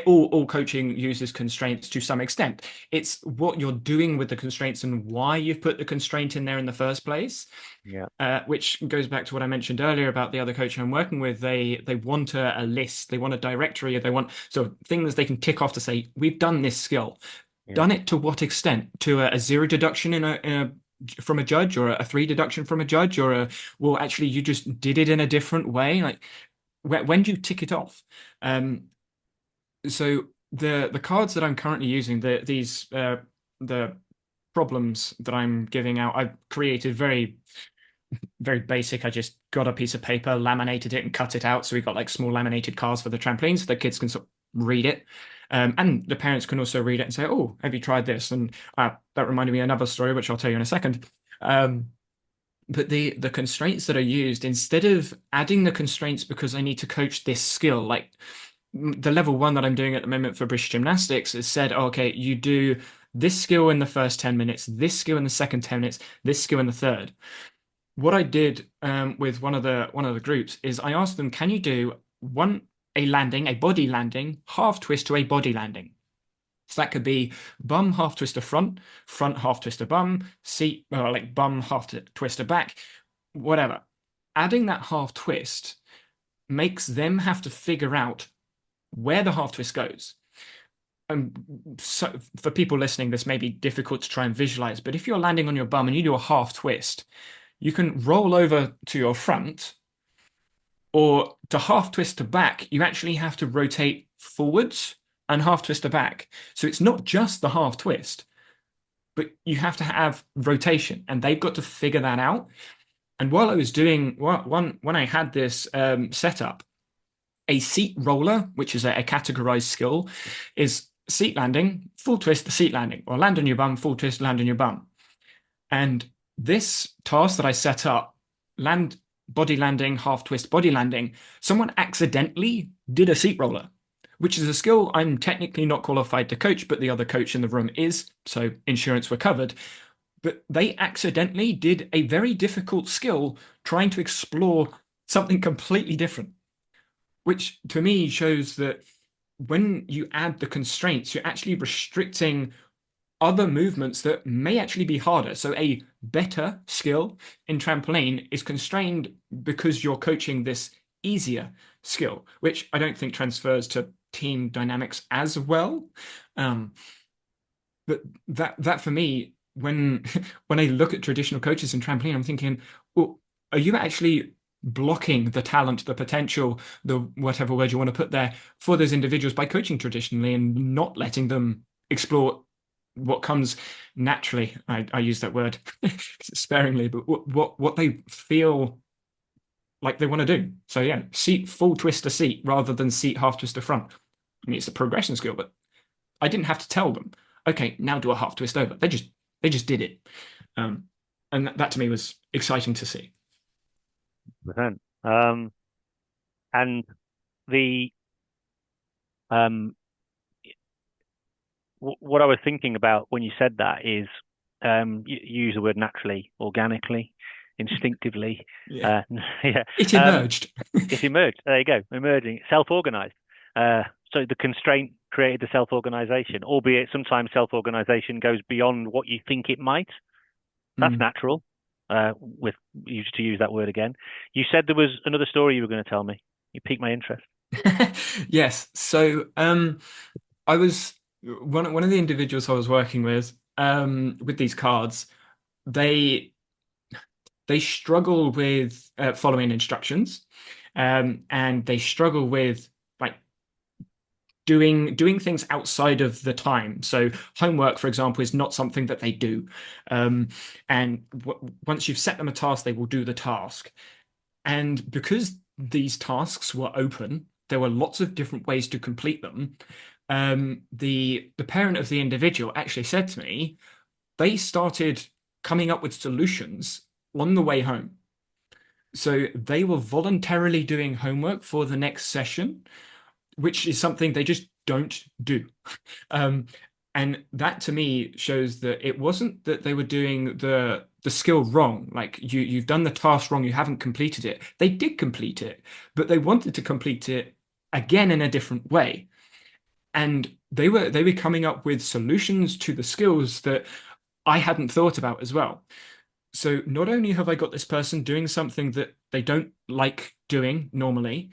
all coaching uses constraints to some extent. It's what you're doing with the constraints and why you've put the constraint in there in the first place. Yeah. Which goes back to what I mentioned earlier about the other coach I'm working with. They want a list, they want a directory, they want sort of things they can tick off to say, we've done this skill. Yeah. Done it to what extent? To a zero deduction from a judge, or a three deduction from a judge, or well, actually, you just did it in a different way. Like, when do you tick it off? So the cards that I'm currently using, the problems that I'm giving out, I've created very basic. I just got a piece of paper, laminated it, and cut it out. So we've got like small laminated cards for the trampolines so the kids can sort of read it. And the parents can also read it and say, "Oh, have you tried this?" And that reminded me of another story, which I'll tell you in a second. Um, but the constraints that are used, instead of adding the constraints because I need to coach this skill, like the level one that I'm doing at the moment for British gymnastics, is said, oh, okay, you do this skill in the first 10 minutes, this skill in the second 10 minutes, this skill in the third. What I did with one of the groups is I asked them, can you do a landing, a body landing, half twist to a body landing? So that could be bum half twister front, front half twister bum, seat like bum half twister back, whatever. Adding that half twist makes them have to figure out where the half twist goes. So for people listening, this may be difficult to try and visualize, but if you're landing on your bum and you do a half twist, you can roll over to your front, or to half twist to back, you actually have to rotate forwards and half twist to back. So it's not just the half twist, but you have to have rotation, and they've got to figure that out. And while I was doing when I had this set up, a seat roller, which is a categorized skill, is seat landing, full twist, the seat landing, or land on your bum, full twist, land on your bum. And this task that I set up, land, body landing, half twist, body landing, someone accidentally did a seat roller, which is a skill I'm technically not qualified to coach, but the other coach in the room is, so insurance were covered. But they accidentally did a very difficult skill trying to explore something completely different, which to me shows that when you add the constraints, you're actually restricting other movements that may actually be harder. So a better skill in trampoline is constrained because you're coaching this easier skill, which I don't think transfers to team dynamics as well. But that for me, when when I look at traditional coaches in trampoline, I'm thinking, well, are you actually blocking the talent, the potential, the whatever word you want to put there for those individuals by coaching traditionally and not letting them explore what comes naturally? I use that word sparingly, but what they feel like they want to do. So yeah, seat full twist to seat rather than seat half twist to front. I mean, it's a progression skill, but I didn't have to tell them, okay, now do a half twist over. They just did it. And that to me was exciting to see. 100%. And the um, what I was thinking about when you said that is you use the word naturally, organically, instinctively. Yeah. Yeah, It emerged. it emerged. There you go, emerging, self-organized. So the constraint created the self-organization, albeit sometimes self-organization goes beyond what you think it might. That's Mm. natural. With used to use that word again. You said there was another story you were going to tell me. You piqued my interest. Yes. So I was one of the individuals I was working with these cards, they they struggle with following instructions, and they struggle with like doing things outside of the time. So homework, for example, is not something that they do. Um, and once you've set them a task, they will do the task. And because these tasks were open, there were lots of different ways to complete them. The parent of the individual actually said to me, they started coming up with solutions on the way home. So they were voluntarily doing homework for the next session, which is something they just don't do. Um, and that to me shows that it wasn't that they were doing the skill wrong. Like you've done the task wrong, you haven't completed it. They did complete it, but they wanted to complete it again in a different way. and they were coming up with solutions to the skills that I hadn't thought about as well. So not only have I got this person doing something that they don't like doing normally,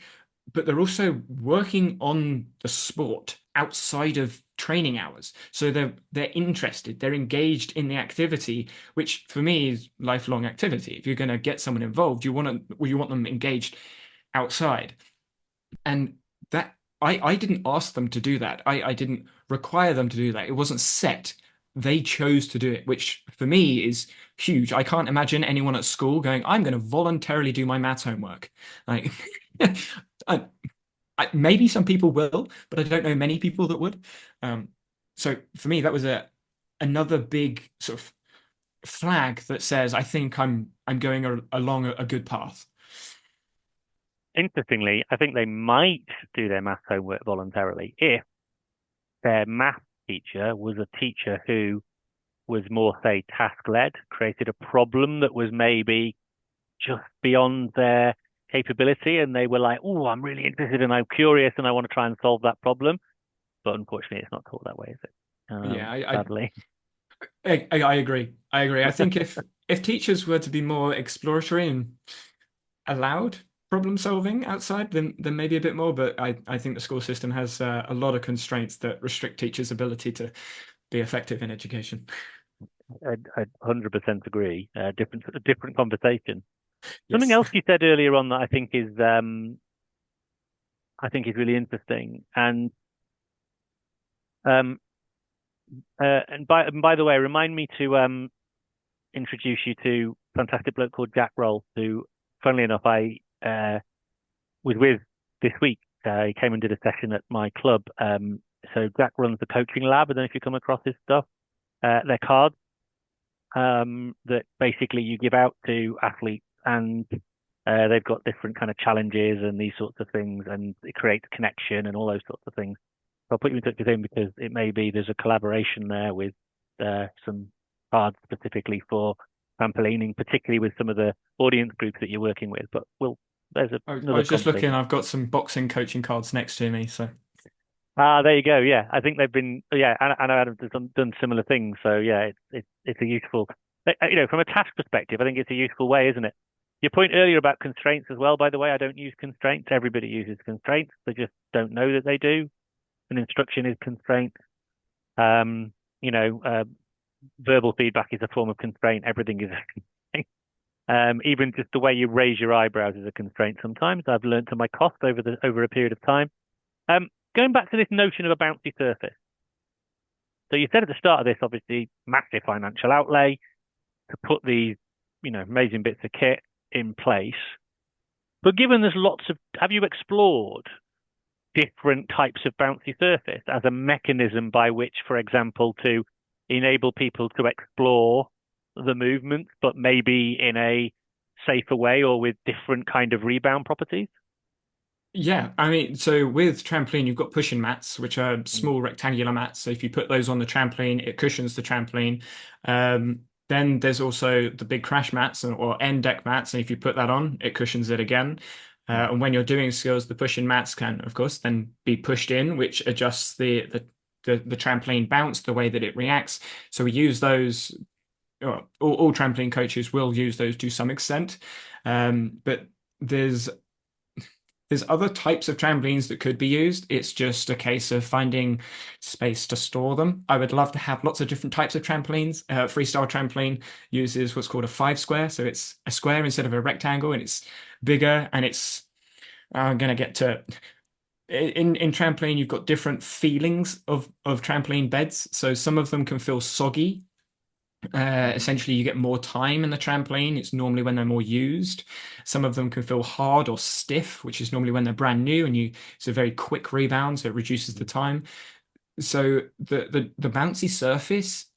but they're also working on the sport outside of training hours. So they're interested, they're engaged in the activity, which for me is lifelong activity. If you're going to get someone involved, you want them engaged outside. And that I didn't ask them to do that. I didn't require them to do that. It wasn't set. They chose to do it, which for me is huge. I can't imagine anyone at school going, I'm going to voluntarily do my maths homework. Like, I, maybe some people will, but I don't know many people that would. Um, so for me, that was another big sort of flag that says I think I'm going along a good path. Interestingly, I think they might do their math homework voluntarily if their math teacher was a teacher who was more, say, task-led, created a problem that was maybe just beyond their capability, and they were like, "Oh, I'm really interested and I'm curious and I want to try and solve that problem." But unfortunately, it's not taught that way, is it? Yeah, Sadly. I agree. I agree. I think if teachers were to be more exploratory and allowed problem solving outside, then maybe a bit more. But I think the school system has a lot of constraints that restrict teachers' ability to be effective in education. I 100% agree. Different conversation. Something Yes. else you said earlier on that I think is really interesting. Um, and by the way, remind me to introduce you to a fantastic bloke called Jack Roll, who, funnily enough, I was with this week. He came and did a session at my club. So Jack runs the coaching lab. I don't know if you come across his stuff. They're cards that basically you give out to athletes, and they've got different kind of challenges and these sorts of things, and it creates connection and all those sorts of things. So I'll put you in touch with him because it may be there's a collaboration there with some cards specifically for trampolining, particularly with some of the audience groups that you're working with. But there's I another was just looking, conversation. I've got some boxing coaching cards next to me. So Ah, there you go. Yeah, I think they've been. Yeah, and I've done similar things. So yeah, it's a useful. From a task perspective, I think it's a useful way, isn't it? Your point earlier about constraints as well. By the way, I don't use constraints. Everybody uses constraints. They just don't know that they do. An instruction is constraint. Um, you know, uh, Verbal feedback is a form of constraint. Everything is a constraint. Even just the way you raise your eyebrows is a constraint. Sometimes I've learned to my cost over a period of time. Going back to this notion of a bouncy surface. So you said at the start of this, obviously, massive financial outlay to put these, amazing bits of kit in place. But given there's have you explored different types of bouncy surface as a mechanism by which, for example, to enable people to explore the movement, but maybe in a safer way or with different kind of rebound properties? yeah, I mean, so with trampoline, you've got pushing mats, which are Mm, small rectangular mats. So if you put those on the trampoline, it cushions the trampoline. Then there's also the big crash mats or end deck mats. And if you put that on, it cushions it again. mm, And when you're doing skills, the pushing mats can, of course, then be pushed in, which adjusts the trampoline bounce, the way that it reacts. So we use those. All trampoline coaches will use those to some extent, but there's there's other types of trampolines that could be used. It's just a case of finding space to store them. I would love to have lots of different types of trampolines. Freestyle trampoline uses what's called a five square. So it's a square instead of a rectangle, and it's bigger, and it's I'm going to get to in trampoline, you've got different feelings of trampoline beds. So some of them can feel soggy. mhm, Essentially, you get more time in the trampoline. It's normally when they're more used. Some of them can feel hard or stiff, which is normally when they're brand new, and it's a very quick rebound, so it reduces the mm, time. So the bouncy surface,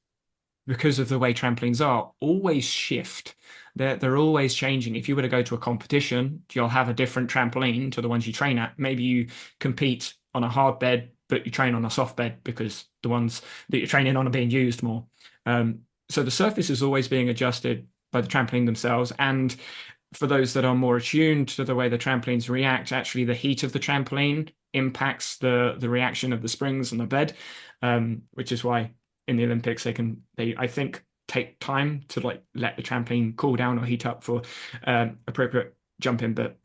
because of the way trampolines are, always shift. They're always changing. If you were to go to a competition, you'll have a different trampoline to the ones you train at. Maybe you compete on a hard bed, but you train on a soft bed because the ones that you're training on are being used more. Um, so the surface is always being adjusted by the trampoline themselves. And for those that are more attuned to the way the trampolines react, actually the heat of the trampoline impacts the reaction of the springs and the bed, which is why in the Olympics they I think take time to like let the trampoline cool down or heat up for appropriate jumping, but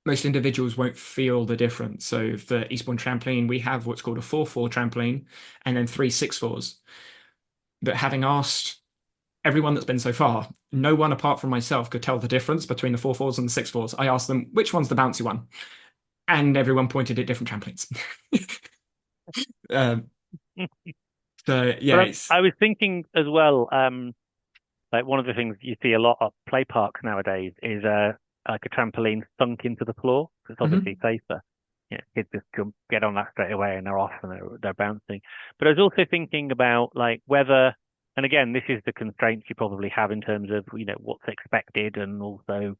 most individuals won't feel the difference. So for Eastbourne trampoline, we have what's called a 4-4 trampoline and then 3 6-4s. But having asked everyone that's been so far, no one apart from myself could tell the difference between the 4-4s and the 6-4s. I asked them which one's the bouncy one, and everyone pointed at different trampolines. um, so yeah, But it's I was thinking as well, like one of the things you see a lot at play parks nowadays is like a trampoline sunk into the floor. It's obviously mhm. safer. Yeah, kids just jump, get on that straight away and they're off and they're bouncing. But I was also thinking about like whether, and again, this is the constraints you probably have in terms of what's expected and also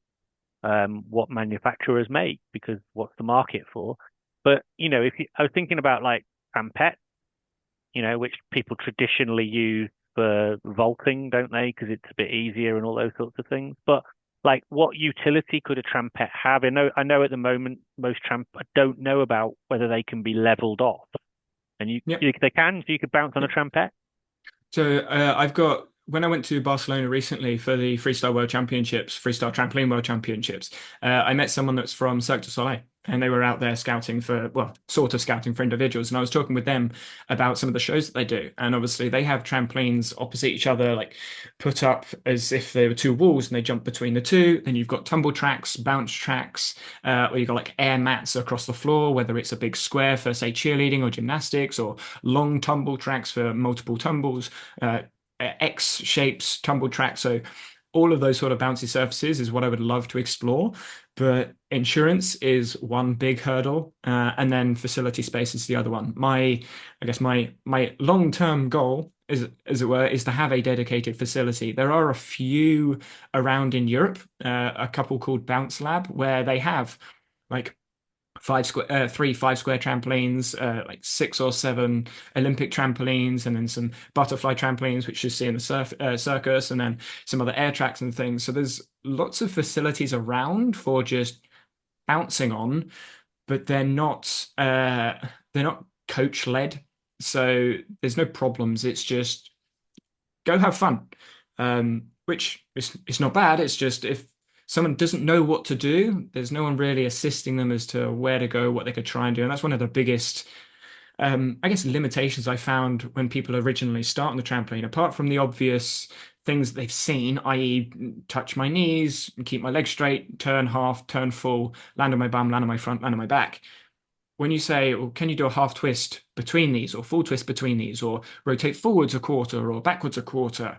what manufacturers make because what's the market for. But if I was thinking about like trampet, which people traditionally use for vaulting, don't they? Because it's a bit easier and all those sorts of things. But like, what utility could a trampet have? I know at the moment most I don't know about whether they can be leveled off, and Yeah. they can, so you could bounce on a trampet. So I've got when I went to Barcelona recently for the Freestyle World Championships, Freestyle Trampoline World Championships, I met someone that's from Cirque du Soleil, and they were out there scouting for, well, sort of scouting for individuals. And I was talking with them about some of the shows that they do, and obviously they have trampolines opposite each other, like put up as if they were two walls, and they jump between the two. Then you've got tumble tracks, bounce tracks, or you've got like air mats across the floor, whether it's a big square for say cheerleading or gymnastics, or long tumble tracks for multiple tumbles, uh, X shapes, tumble tracks. So all of those sort of bouncy surfaces is what I would love to explore. But insurance is one big hurdle, and then facility space is the other one. I guess my long-term goal is, as it were, is to have a dedicated facility. There are a few around in Europe, a couple called Bounce Lab, where they have like 3 5 square trampolines, like 6 or 7 Olympic trampolines, and then some butterfly trampolines, which you see in the circus, and then some other air tracks and things. So there's lots of facilities around for just bouncing on, but they're not coach led. So there's no problems. It's just go have fun. Which is it's not bad. It's just if someone doesn't know what to do, there's no one really assisting them as to where to go, what they could try and do. And that's one of the biggest, I guess, limitations I found when people originally start on the trampoline, apart from the obvious things that they've seen, i.e., touch my knees, keep my legs straight, turn half, turn full, land on my bum, land on my front, land on my back. When you say, well, can you do a half twist between these, or full twist between these, or rotate forwards a quarter or backwards a quarter,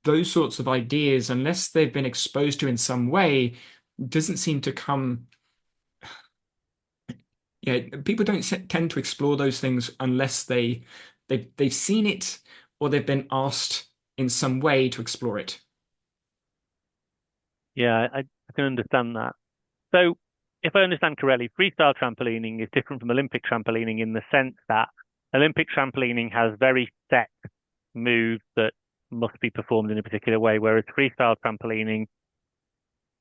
those sorts of ideas, unless they've been exposed to in some way, doesn't seem to come. Yeah, people don't tend to explore those things unless they've seen it or they've been asked in some way to explore it. Yeah, I can understand that. So, if I understand correctly, freestyle trampolining is different from Olympic trampolining in the sense that Olympic trampolining has very set moves that must be performed in a particular way, whereas freestyle trampolining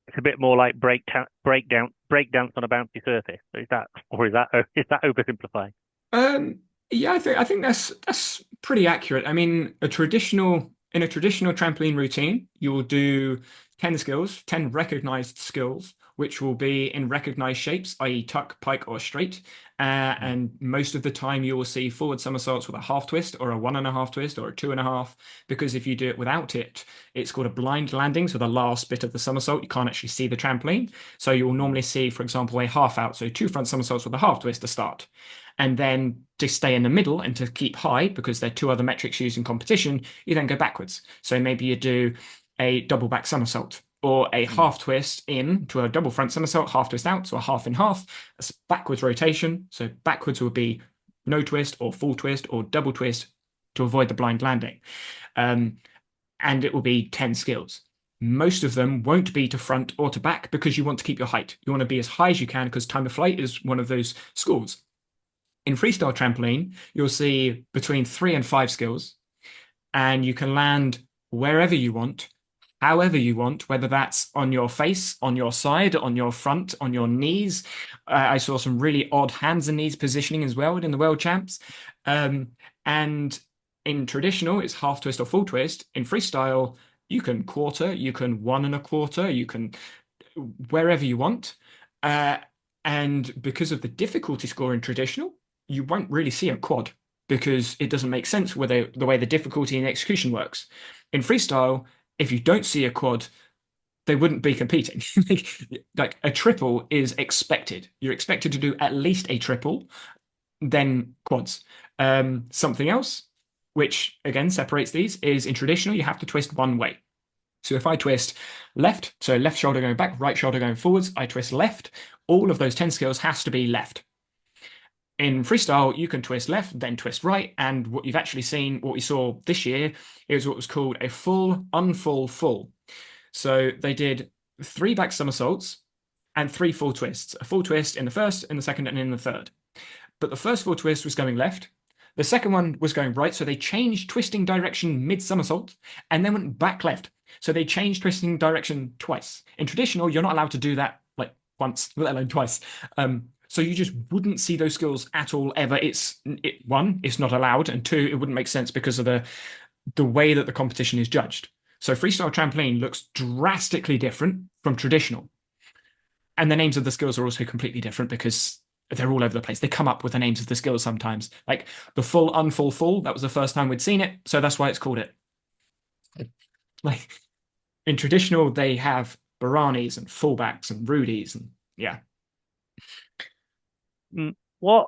it's a bit more like breakdance on a bouncy surface. Is that or is that oversimplifying? Um, yeah, I think that's pretty accurate. I mean, a traditional trampoline routine, you will do 10 skills, 10 recognized skills, which will be in recognized shapes, i.e., tuck, pike, or straight. And most of the time, you will see forward somersaults with a half twist, or a 1.5 twist, or a 2.5. Because if you do it without it, it's called a blind landing. So the last bit of the somersault, you can't actually see the trampoline. So you will normally see, for example, a half out. So 2 front somersaults with a half twist to start. And then to stay in the middle and to keep high, because there are 2 other metrics used in competition, you then go backwards. So maybe you do a double back somersault or a Mm. half twist in to a double front somersault, half twist out, so a half in half. That's backwards rotation. So backwards would be no twist or full twist or double twist to avoid the blind landing. Um, and it will be 10 skills. Most of them won't be to front or to back because you want to keep your height. You want to be as high as you can because time of flight is one of those scores. In freestyle trampoline, you'll see between 3 and 5 skills, and you can land wherever you want, however you want, whether that's on your face, on your side, on your front, on your knees. I saw some really odd hands and knees positioning as well in the World Champs. Um, and in traditional, it's half twist or full twist. In freestyle, you can quarter, you can one and a quarter, you can wherever you want. Uh, and because of the difficulty score in traditional, you won't really see a quad because it doesn't make sense with the way the difficulty and execution works. In freestyle, if you don't see a quad, they wouldn't be competing. Like a triple is expected. You're expected to do at least a triple, then quads. Something else, which again separates these, is in traditional, you have to twist one way. So if I twist left, so left shoulder going back, right shoulder going forwards, I twist left, all of those 10 skills has to be left. In freestyle, you can twist left, then twist right, and what you've actually seen, what we saw this year, is what was called a full, unfull, full. So they did 3 back somersaults and 3 full twists. A full twist in the first, in the second, and in the third. But the first full twist was going left. The second one was going right, so they changed twisting direction mid somersault and then went back left. So they changed twisting direction twice. In traditional, you're not allowed to do that like once, let alone twice. So you just wouldn't see those skills at all ever. One, it's not allowed, and two, it wouldn't make sense because of the way that the competition is judged. So freestyle trampoline looks drastically different from traditional. And the names of the skills are also completely different because they're all over the place. They come up with the names of the skills sometimes. Like the full, unfull, full, that was the first time we'd seen it. So that's why it's called it. Like in traditional, they have Baranis and fullbacks and Rudies and yeah. What?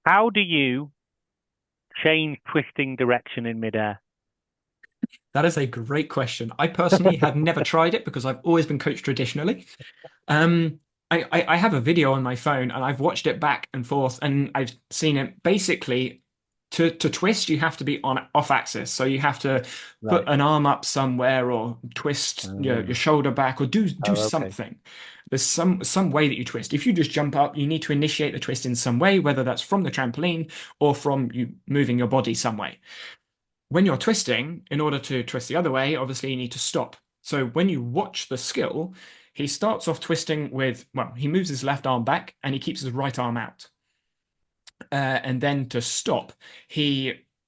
How do you change twisting direction in midair? That is a great question. I personally have never tried it because I've always been coached traditionally. Um, I have a video on my phone and I've watched it back and forth and I've seen it basically to twist you have to be on off axis. So you have to put Right. an arm up somewhere or twist your shoulder back or do Oh, okay. something. There's some way that you twist. If you just jump up, you need to initiate the twist in some way, whether that's from the trampoline or from you moving your body some way. When you're twisting, in order to twist the other way, obviously you need to stop. So when you watch the skill, he starts off twisting with, well, he moves his left arm back and he keeps his right arm out. And then to stop,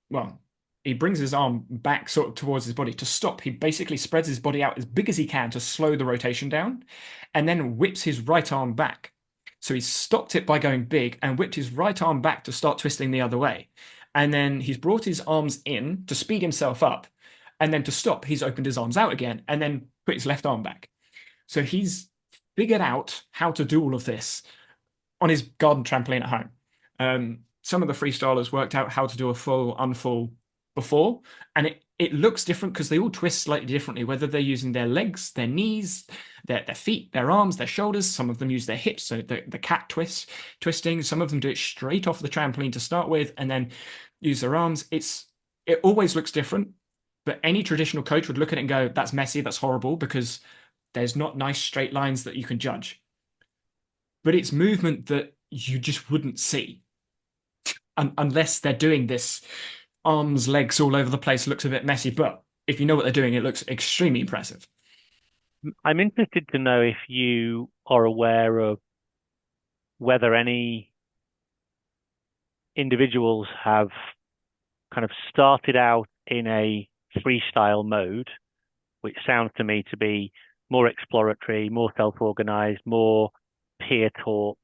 well, he brings his arm back sort of towards his body. To stop, he basically spreads his body out as big as he can to slow the rotation down and then whips his right arm back. So he's stopped it by going big and whipped his right arm back to start twisting the other way. And then he's brought his arms in to speed himself up. And then to stop, he's opened his arms out again and then put his left arm back. So he's figured out how to do all of this on his garden trampoline at home. Some of the freestylers worked out how to do a full, unfull before, and it looks different because they all twist slightly differently, whether they're using their legs, their knees, their feet, their arms, their shoulders. Some of them use their hips, so the cat twisting. Some of them do it straight off the trampoline to start with, and then use their arms. It always looks different, but any traditional coach would look at it and go, "That's messy, that's horrible," because there's not nice straight lines that you can judge. But it's movement that you just wouldn't see unless they're doing this arms, legs all over the place. Looks a bit messy, but if you know what they're doing, it looks extremely impressive. I'm interested to know if you are aware of whether any individuals have kind of started out in a freestyle mode, which sounds to me to be more exploratory, more self-organized, more peer-taught,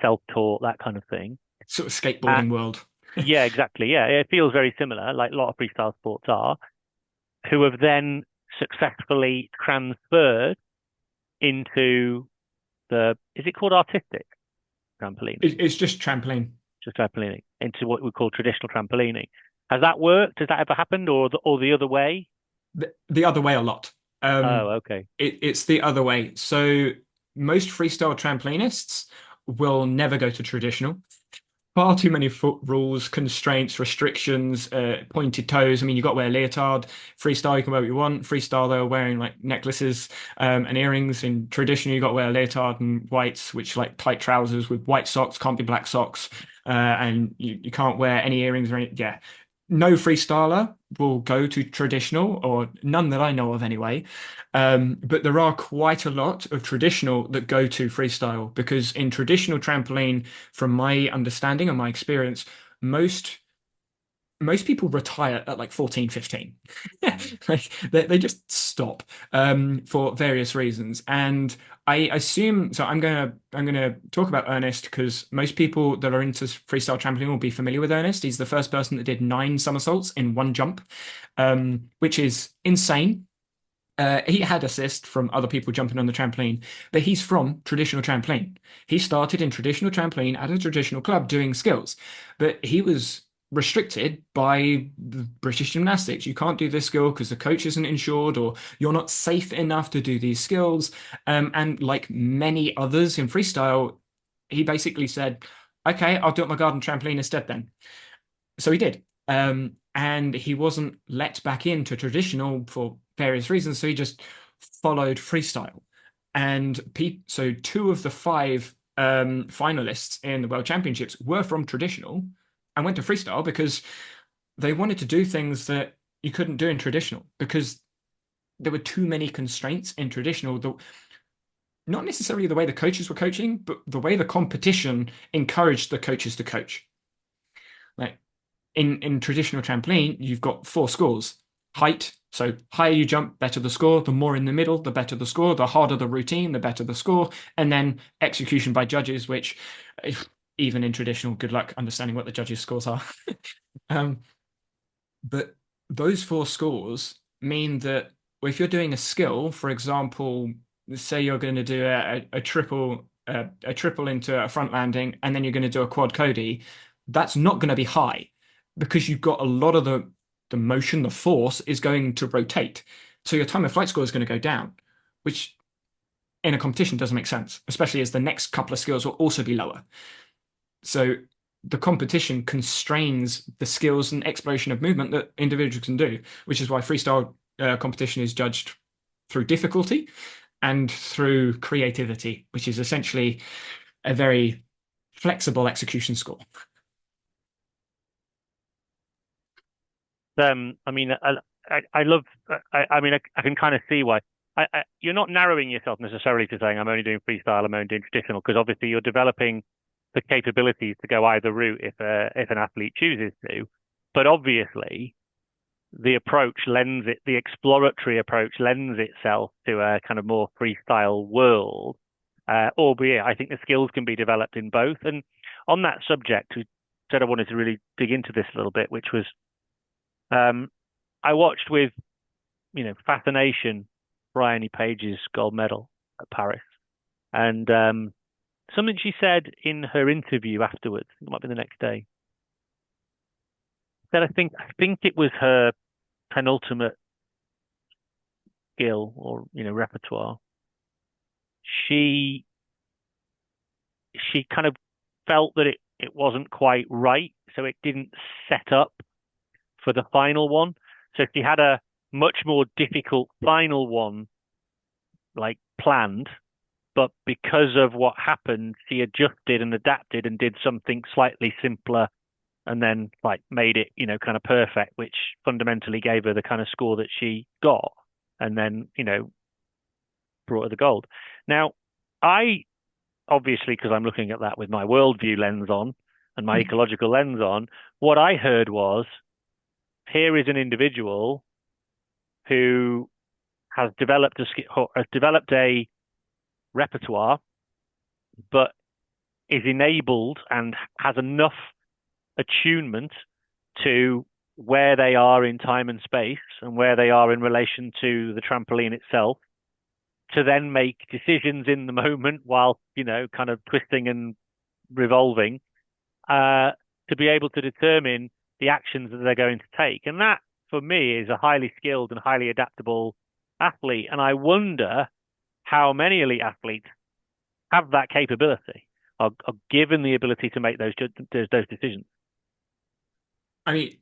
self-taught, that kind of thing. Sort of Uh, skateboarding world. yeah, exactly. Yeah, it feels very similar, like a lot of freestyle sports are, who have then successfully transferred into is it called artistic trampolining? It's just trampoline. Just trampolining into what we call traditional trampolining. Has that worked? Has that ever happened, or the other way? The other way a lot. Oh, okay. It's the other way. So most freestyle trampolinists will never go to traditional. Far too many foot rules, constraints, restrictions, pointed toes. I mean, you've got to wear a leotard. Freestyle, you can wear what you want. Freestyle, they're wearing like necklaces and earrings. In traditional, you've got to wear a leotard and whites, which like tight trousers with white socks, can't be black socks. And you can't wear any earrings or any, yeah. no freestyler will go to traditional, or none that I know of anyway. But there are quite a lot of traditional that go to freestyle because in traditional trampoline, from my understanding and my experience, most most people retire at like 14, 15. Mm. Like they just stop for various reasons. And I assume so I'm gonna talk about Ernest because most people that are into freestyle trampoline will be familiar with Ernest. He's the first person that did 9 somersaults in one jump, which is insane. He had assist from other people jumping on the trampoline, but he's from traditional trampoline. He started in traditional trampoline at a traditional club doing skills, but he was restricted by the British gymnastics. You can't do this skill because the coach isn't insured, or you're not safe enough to do these skills. And like many others in freestyle, he basically said, "Okay, I'll do it on my garden trampoline instead then." So he did. And he wasn't let back into traditional for various reasons. So he just followed freestyle. And so 2 of the 5 finalists in the World Championships were from traditional and went to freestyle because they wanted to do things that you couldn't do in traditional because there were too many constraints in traditional. Not necessarily the way the coaches were coaching, but the way the competition encouraged the coaches to coach. Like in traditional trampoline, you've got 4 scores. Height, so higher you jump, better the score. The more in the middle, the better the score. The harder the routine, the better the score. And then execution by judges, which even in traditional, good luck understanding what the judges' scores are. um, but those 4 scores mean that if you're doing a skill, for example, say you're going to do a triple into a front landing, and then you're going to do a quad Cody, that's not going to be high because you've got a lot of the motion, the force is going to rotate. So your time of flight score is going to go down, which in a competition doesn't make sense, especially as the next couple of skills will also be lower. So the competition constrains the skills and exploration of movement that individuals can do, which is why freestyle competition is judged through difficulty and through creativity, which is essentially a very flexible execution score. I mean, I love. I mean, I can kind of see why. You're not narrowing yourself necessarily to saying I'm only doing freestyle, I'm only doing traditional, because obviously you're developing the capabilities to go either route if an athlete chooses to. But obviously, the exploratory approach lends itself to a kind of more freestyle world. Albeit, I think the skills can be developed in both. And on that subject, we said I wanted to really dig into this a little bit, which was um, I watched with, fascination Bryony Page's gold medal at Paris. And something she said in her interview afterwards, it might be the next day, said I think it was her penultimate skill or, repertoire. She she kind of felt that it wasn't quite right, so it didn't set up for the final one. So she had a much more difficult final one like planned, but because of what happened, she adjusted and adapted and did something slightly simpler and then like made it, kind of perfect, which fundamentally gave her the kind of score that she got and then, brought her the gold. Now, I obviously, because I'm looking at that with my worldview lens on and my ecological lens on, what I heard was here is an individual who has developed a repertoire, but is enabled and has enough attunement to where they are in time and space and where they are in relation to the trampoline itself to then make decisions in the moment while, kind of twisting and revolving, to be able to determine the actions that they're going to take. And that, for me, is a highly skilled and highly adaptable athlete. And I wonder how many elite athletes have that capability, are given the ability to make those decisions. I mean,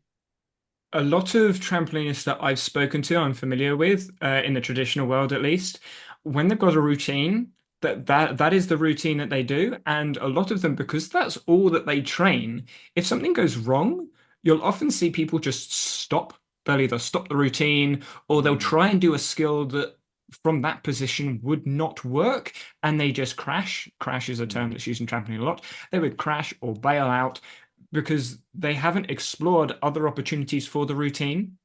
a lot of trampolinists that I've spoken to, I'm familiar with, in the traditional world at least, when they've got a routine, that is the routine that they do. And a lot of them, because that's all that they train, if something goes wrong, you'll often see people just stop. They'll either stop the routine or they'll Mm, try and do a skill that from that position would not work and they just crash. Crash is a term mm, that's used in trampoline a lot. They would crash or bail out because they haven't explored other opportunities for the routine.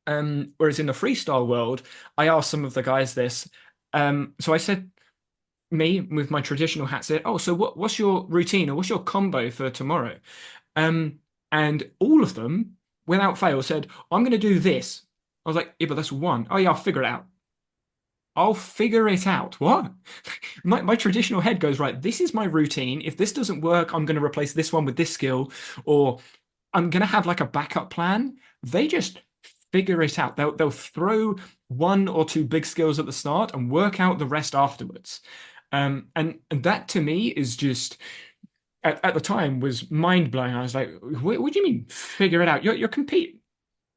Whereas in the freestyle world, I asked some of the guys this. So I said, me with my traditional hat said, "Oh, so what's your routine or what's your combo for tomorrow?" Um, and all of them, without fail, said, "I'm going to do this." I was like, "Yeah, but that's one. Oh yeah, I'll figure it out. I'll figure it out." What? My traditional head goes, right, this is my routine. If this doesn't work, I'm going to replace this one with this skill, or I'm going to have like a backup plan. They just figure it out. They'll throw one or two big skills at the start and work out the rest afterwards. And that to me is just at the time was mind blowing. I was like, what do you mean figure it out? You're compete,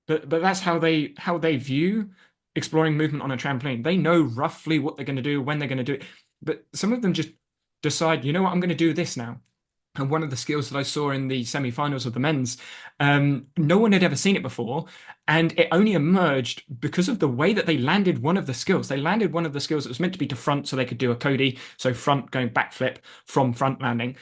but that's how they view exploring movement on a trampoline. They know roughly what they're going to do, when they're going to do it. But some of them just decide, you know what, I'm going to do this now. And one of the skills that I saw in the semi-finals of the men's, no one had ever seen it before, and it only emerged because of the way that they landed one of the skills. They landed one of the skills that was meant to be to front, so they could do a Cody, so front going backflip from front landing.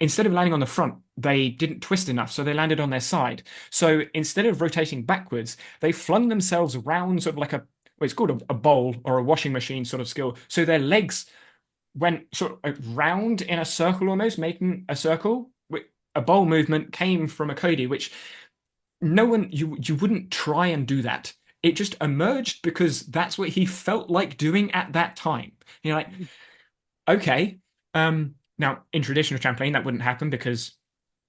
Instead of landing on the front, they didn't twist enough, so they landed on their side. So instead of rotating backwards, they flung themselves around sort of like well, it's called a bowl or a washing machine sort of skill. So their legs went sort of round in a circle almost, making a circle. A bowl movement came from a Cody, which no one you wouldn't try and do that. It just emerged because that's what he felt like doing at that time. You're like, okay. Now in traditional trampoline that wouldn't happen because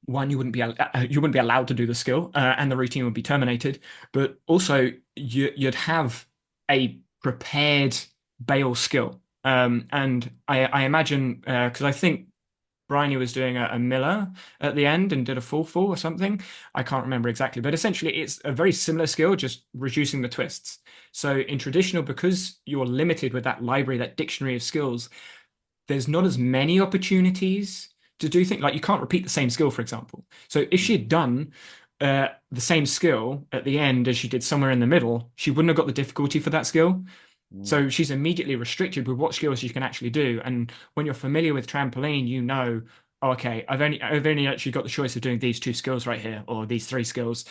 one, you wouldn't be allowed to do the skill, and the routine would be terminated. But also, you'd have a prepared bail skill. And I imagine because I think Bryony was doing a Miller at the end and did a full fall or something. I can't remember exactly, but essentially it's a very similar skill, just reducing the twists. So in traditional, because you're limited with that library, that dictionary of skills, there's not as many opportunities to do things like you can't repeat the same skill, for example. So if she mm, had done the same skill at the end as she did somewhere in the middle, she wouldn't have got the difficulty for that skill. mm. So she's immediately restricted with what skills she can actually do. And when you're familiar with trampoline, you know, oh, okay, I've only actually got the choice of doing these two skills right here, or these three skills.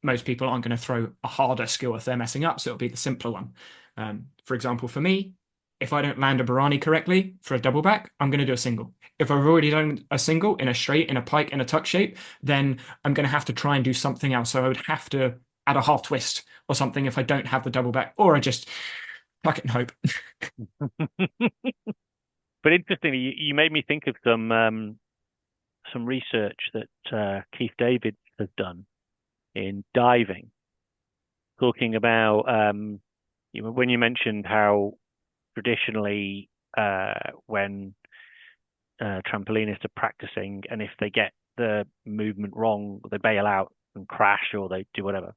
Most people aren't going to throw a harder skill if they're messing up, so it'll be the simpler one. For example, for me, if I don't land a Barani correctly for a double back, I'm going to do a single. If I've already done a single in a straight, in a pike, in a tuck shape, then I'm going to have to try and do something else. So I would have to add a half twist or something if I don't have the double back, or I just pluck it and hope. But interestingly, you made me think of some research that Keith David has done in diving, talking about when you mentioned how traditionally when trampolinists are practicing, and if they get the movement wrong, they bail out and crash, or they do whatever.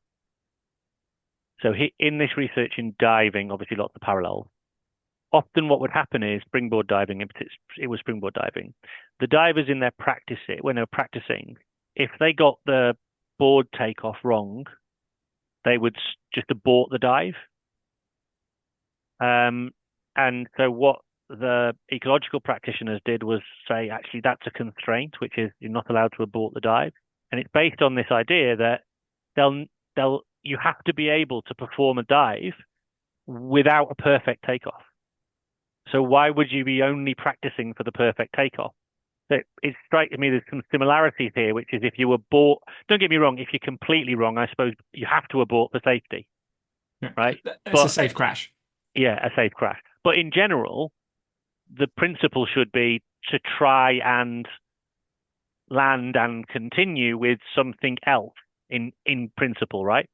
So in this research in diving, obviously lots of parallels. Often what would happen is springboard diving, it was springboard diving. The divers in their practice, when they were practicing, if they got the board takeoff wrong, they would just abort the dive. Um, and so what the ecological practitioners did was say, actually, that's a constraint, which is you're not allowed to abort the dive. And it's based on this idea that you have to be able to perform a dive without a perfect takeoff. So why would you be only practicing for the perfect takeoff? So it strikes me there's some similarities here, which is if you abort, don't get me wrong, if you're completely wrong, I suppose you have to abort for safety, Yeah. right? It's a But safe crash. yeah, a safe crash. But in general, the principle should be to try and land and continue with something else in principle, right?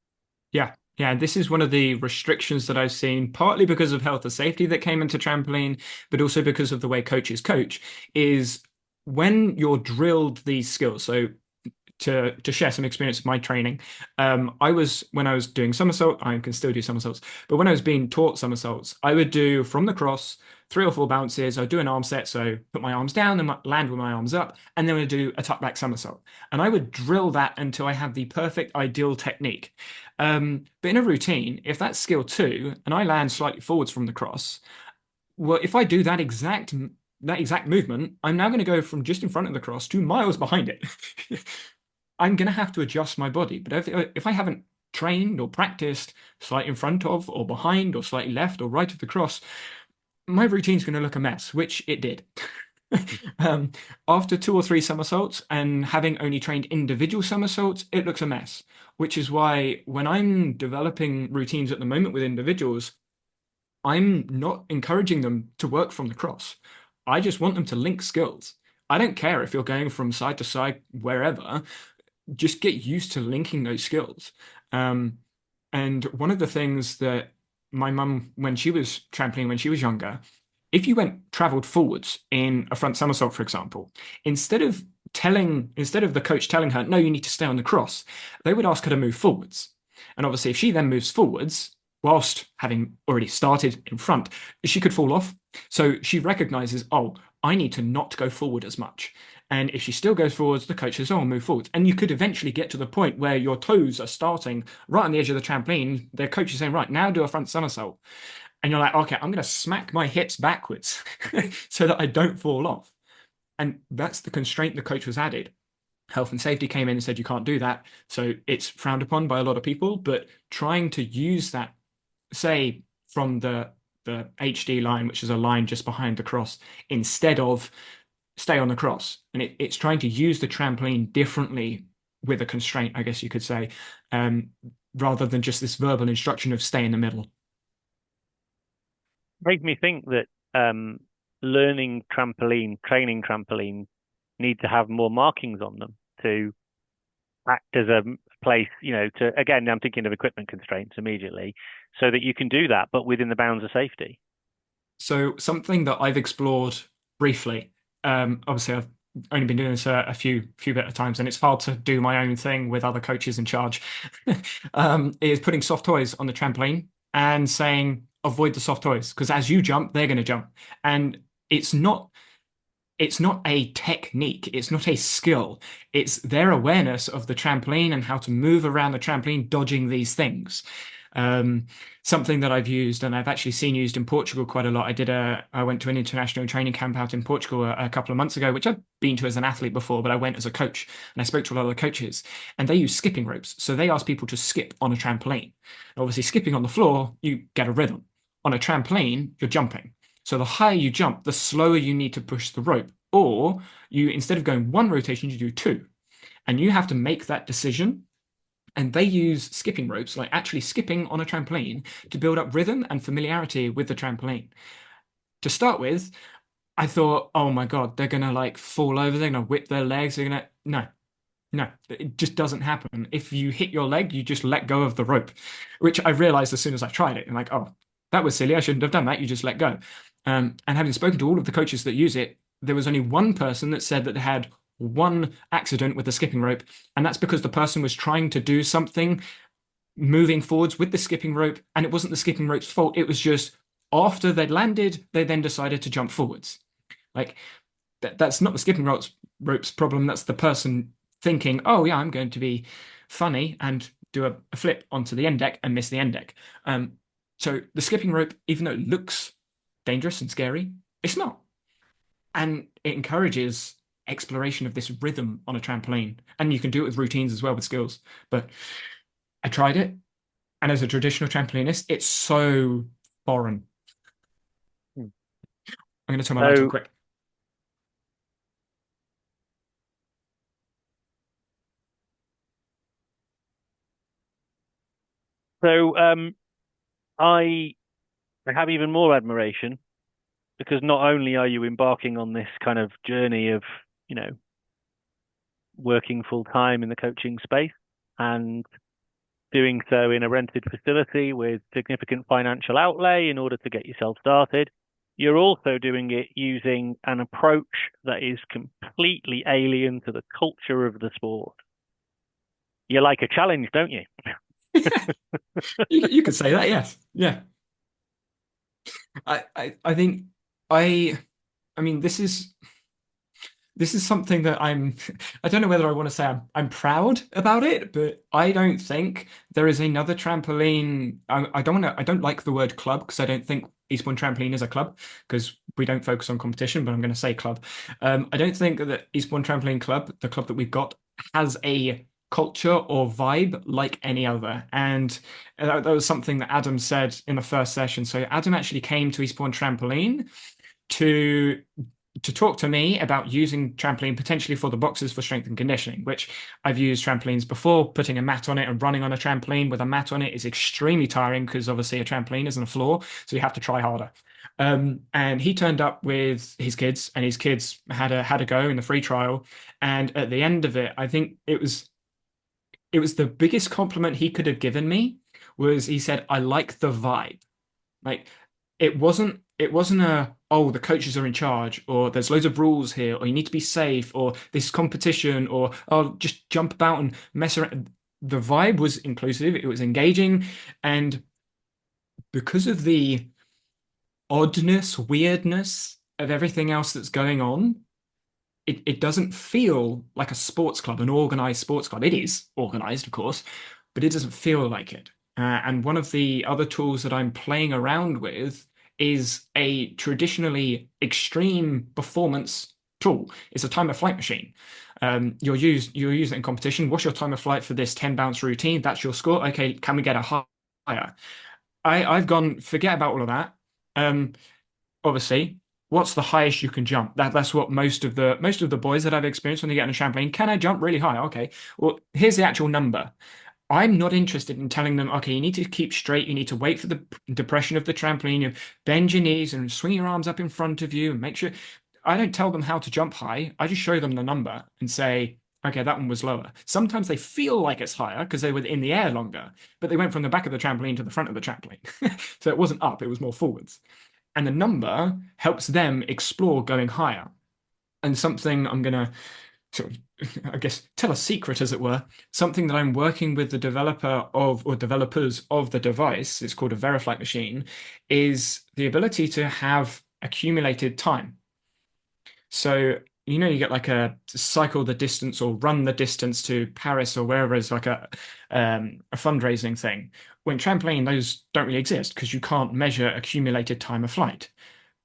Yeah. Yeah, this is one of the restrictions that I've seen, partly because of health and safety that came into trampoline, but also because of the way coaches coach, is when you're drilled these skills. So to share some experience of my training. I was when I was doing somersault, I can still do somersaults, but when I was being taught somersaults, I would do from the cross 3 or 4 bounces. I'd do an arm set, so put my arms down and land with my arms up, and then I'd do a tuck back somersault. And I would drill that until I had the perfect ideal technique. But in a routine, if that's skill 2 and I land slightly forwards from the cross, well, if I do that exact movement, I'm now going to go from just in front of the cross to miles behind it. I'm going to have to adjust my body. But if I haven't trained or practiced slightly in front of or behind or slightly left or right of the cross, my routine's going to look a mess, which it did. Um, After 2 or 3 somersaults and having only trained individual somersaults, it looks a mess, which is why when I'm developing routines at the moment with individuals, I'm not encouraging them to work from the cross. I just want them to link skills. I don't care if you're going from side to side wherever, just get used to linking those skills. Um, and one of the things that my mum, when she was trampoline when she was younger, if you went traveled forwards in a front somersault, for example, instead of the coach telling her, no, you need to stay on the cross, they would ask her to move forwards. And obviously, if she then moves forwards, whilst having already started in front, she could fall off. So she recognizes, oh, I need to not go forward as much. And if she still goes forwards, the coach says, oh, move forwards. And you could eventually get to the point where your toes are starting right on the edge of the trampoline. The coach is saying, right, now do a front somersault. And you're like, okay, I'm going to smack my hips backwards so that I don't fall off. And that's the constraint the coach was added. Health and safety came in and said you can't do that. So it's frowned upon by a lot of people, but trying to use that, say, from the HD line, which is a line just behind the cross, instead of stay on the cross. And it's trying to use the trampoline differently with a constraint, I guess you could say, um, rather than just this verbal instruction of stay in the middle. Makes me think that learning trampoline, training trampoline, need to have more markings on them to act as a place, to again, I'm thinking of equipment constraints immediately, so that you can do that, but within the bounds of safety. So something that I've explored briefly, obviously I've only been doing this a few bit of times, and it's hard to do my own thing with other coaches in charge, is putting soft toys on the trampoline and saying avoid the soft toys because as you jump, they're going to jump, and it's not a technique, it's not a skill, it's their awareness of the trampoline and how to move around the trampoline, dodging these things. Um, Something that I've used and I've actually seen used in Portugal quite a lot. I went to an international training camp out in Portugal a couple of months ago, which I've been to as an athlete before, but I went as a coach and I spoke to a lot of the coaches and they use skipping ropes. So they ask people to skip on a trampoline. Obviously, skipping on the floor, you get a rhythm. On a trampoline, you're jumping. So the higher you jump, the slower you need to push the rope. Or you, instead of going 1 rotation, you do 2. And you have to make that decision. And they use skipping ropes, like actually skipping on a trampoline, to build up rhythm and familiarity with the trampoline. To start with, I thought, oh my God, they're gonna like fall over, they're gonna whip their legs, they're gonna no. No, it just doesn't happen. If you hit your leg, you just let go of the rope, which I realized as soon as I tried it. I'm like, oh, that was silly. I shouldn't have done that. You just let go. And having spoken to all of the coaches that use it, there was only one person that said that they had one accident with the skipping rope, and that's because the person was trying to do something moving forwards with the skipping rope, and it wasn't the skipping rope's fault. It was just after they'd landed, they then decided to jump forwards. Like that's not the skipping rope's problem. That's the person thinking, oh yeah, I'm going to be funny and do a flip onto the end deck and miss the end deck. So the skipping rope, even though it looks dangerous and scary, it's not. And it encourages exploration of this rhythm on a trampoline. And you can do it with routines as well with skills. But I tried it, and as a traditional trampolinist, it's so foreign. Hmm. I'm going to turn my lights on So, quick. so I have even more admiration because not only are you embarking on this kind of journey of, you know, working full time in the coaching space and doing so in a rented facility with significant financial outlay in order to get yourself started. You're also doing it using an approach that is completely alien to the culture of the sport. You like a challenge, don't you? You could say that, yes. Yeah. I think I I mean this is something that I don't know whether I want to say I'm proud about it, but I don't think there is another trampoline. I don't like the word club because I don't think Eastbourne Trampoline is a club because we don't focus on competition, but I'm going to say club. I don't think that Eastbourne Trampoline Club, the club that we've got, has a culture or vibe like any other. And that was something that Adam said in the first session. So Adam actually came to Eastbourne Trampoline to talk to me about using trampoline potentially for the boxes for strength and conditioning, which I've used trampolines before. Putting a mat on it and running on a trampoline with a mat on it is extremely tiring because obviously a trampoline isn't a floor, so you have to try harder. And he turned up with his kids, and his kids had a go in the free trial. And at the end of it, I think it was the biggest compliment he could have given me was he said, "I like the vibe." Like it wasn't a, oh, the coaches are in charge, or there's loads of rules here, or you need to be safe, or this is competition, or oh, just jump about and mess around. The vibe was inclusive, it was engaging, and because of the oddness, weirdness of everything else that's going on, it doesn't feel like a sports club, an organized sports club. It is organized, of course, but it doesn't feel like it. And one of the other tools that I'm playing around with is a traditionally extreme performance tool. It's a time of flight machine. You'll use it in competition. What's your time of flight for this 10 bounce routine? That's your score. Okay, can we get a higher? I've gone, forget about all of that. Um, Obviously, what's the highest you can jump? That's what most of the boys that I've experienced when they get on a trampoline, can I jump really high? Okay. Well, here's the actual number. I'm not interested in telling them, okay, you need to keep straight, you need to wait for the depression of the trampoline, you bend your knees and swing your arms up in front of you and make sure. I don't tell them how to jump high. I just show them the number and say, okay, that one was lower. Sometimes they feel like it's higher because they were in the air longer, but they went from the back of the trampoline to the front of the trampoline. So it wasn't up, it was more forwards. And the number helps them explore going higher. And something I'm going to sort of, I guess, tell a secret, as it were, something that I'm working with the developer of, or developers of the device, it's called a Veriflight machine, is the ability to have accumulated time. So, you get like a cycle the distance or run the distance to Paris or wherever is like a fundraising thing. When trampoline, those don't really exist because you can't measure accumulated time of flight.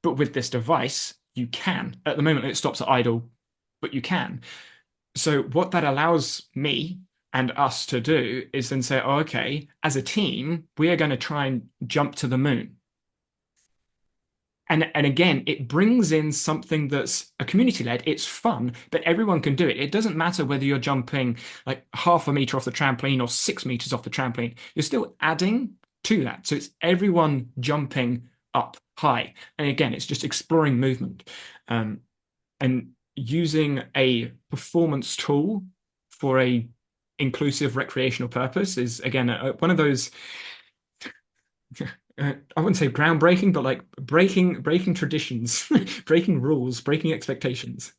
But with this device, you can. At the moment, it stops at idle, but you can. So what that allows me and us to do is then say, oh, okay, as a team, we are going to try and jump to the moon. And again, it brings in something that's a community led. It's fun, but everyone can do it. It doesn't matter whether you're jumping like half a meter off the trampoline or 6 meters off the trampoline. You're still adding to that. So it's everyone jumping up high. And again, it's just exploring movement. And using a performance tool for a inclusive recreational purpose is again one of those I wouldn't say groundbreaking, but like breaking traditions, breaking rules, breaking expectations.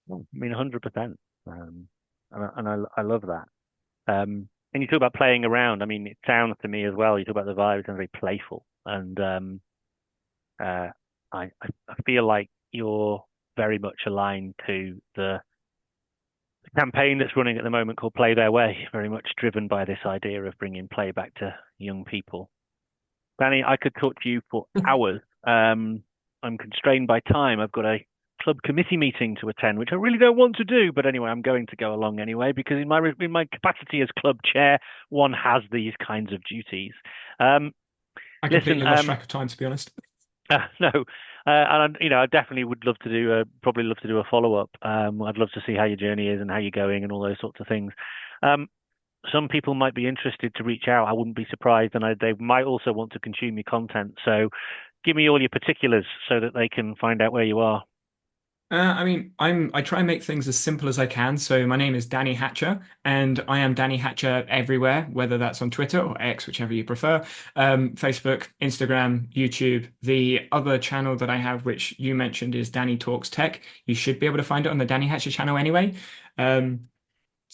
Well, I mean, 100%. I love that. And you talk about playing around. I mean, it sounds to me as well. You talk about the vibe. It sounds very playful, and uh, I feel like you're very much aligned to the campaign that's running at the moment called Play Their Way, very much driven by this idea of bringing play back to young people. Danny, I could talk to you for hours. I'm constrained by time. I've got a club committee meeting to attend, which I really don't want to do. But anyway, I'm going to go along anyway because in my capacity as club chair, one has these kinds of duties. Um, I listen, completely lost track of time, to be honest. no, and I definitely would love to do probably love to do a follow up. I'd love to see how your journey is and how you're going and all those sorts of things. Um, some people might be interested to reach out. I wouldn't be surprised, and they might also want to consume your content. So, give me all your particulars so that they can find out where you are. I mean, I try and make things as simple as I can. So my name is Danny Hatcher, and I am Danny Hatcher everywhere, whether that's on Twitter or X, whichever you prefer. Facebook, Instagram, YouTube. The other channel that I have, which you mentioned, is Danny Talks Tech. You should be able to find it on the Danny Hatcher channel anyway. Um,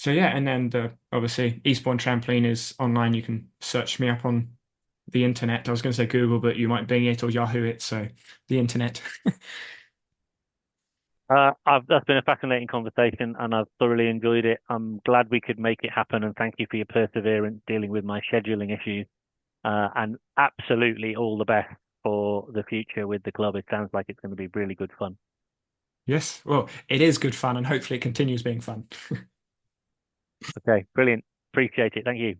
So yeah, and then the obviously Eastbourne Trampoline is online. You can search me up on the internet. I was going to say Google, but you might Bing it or Yahoo it. So the internet. That's been a fascinating conversation and I've thoroughly enjoyed it. I'm glad we could make it happen and thank you for your perseverance dealing with my scheduling issues. And absolutely all the best for the future with the club. It sounds like it's going to be really good fun. Yes, well, it is good fun, and hopefully it continues being fun. Okay, brilliant. Appreciate it. Thank you.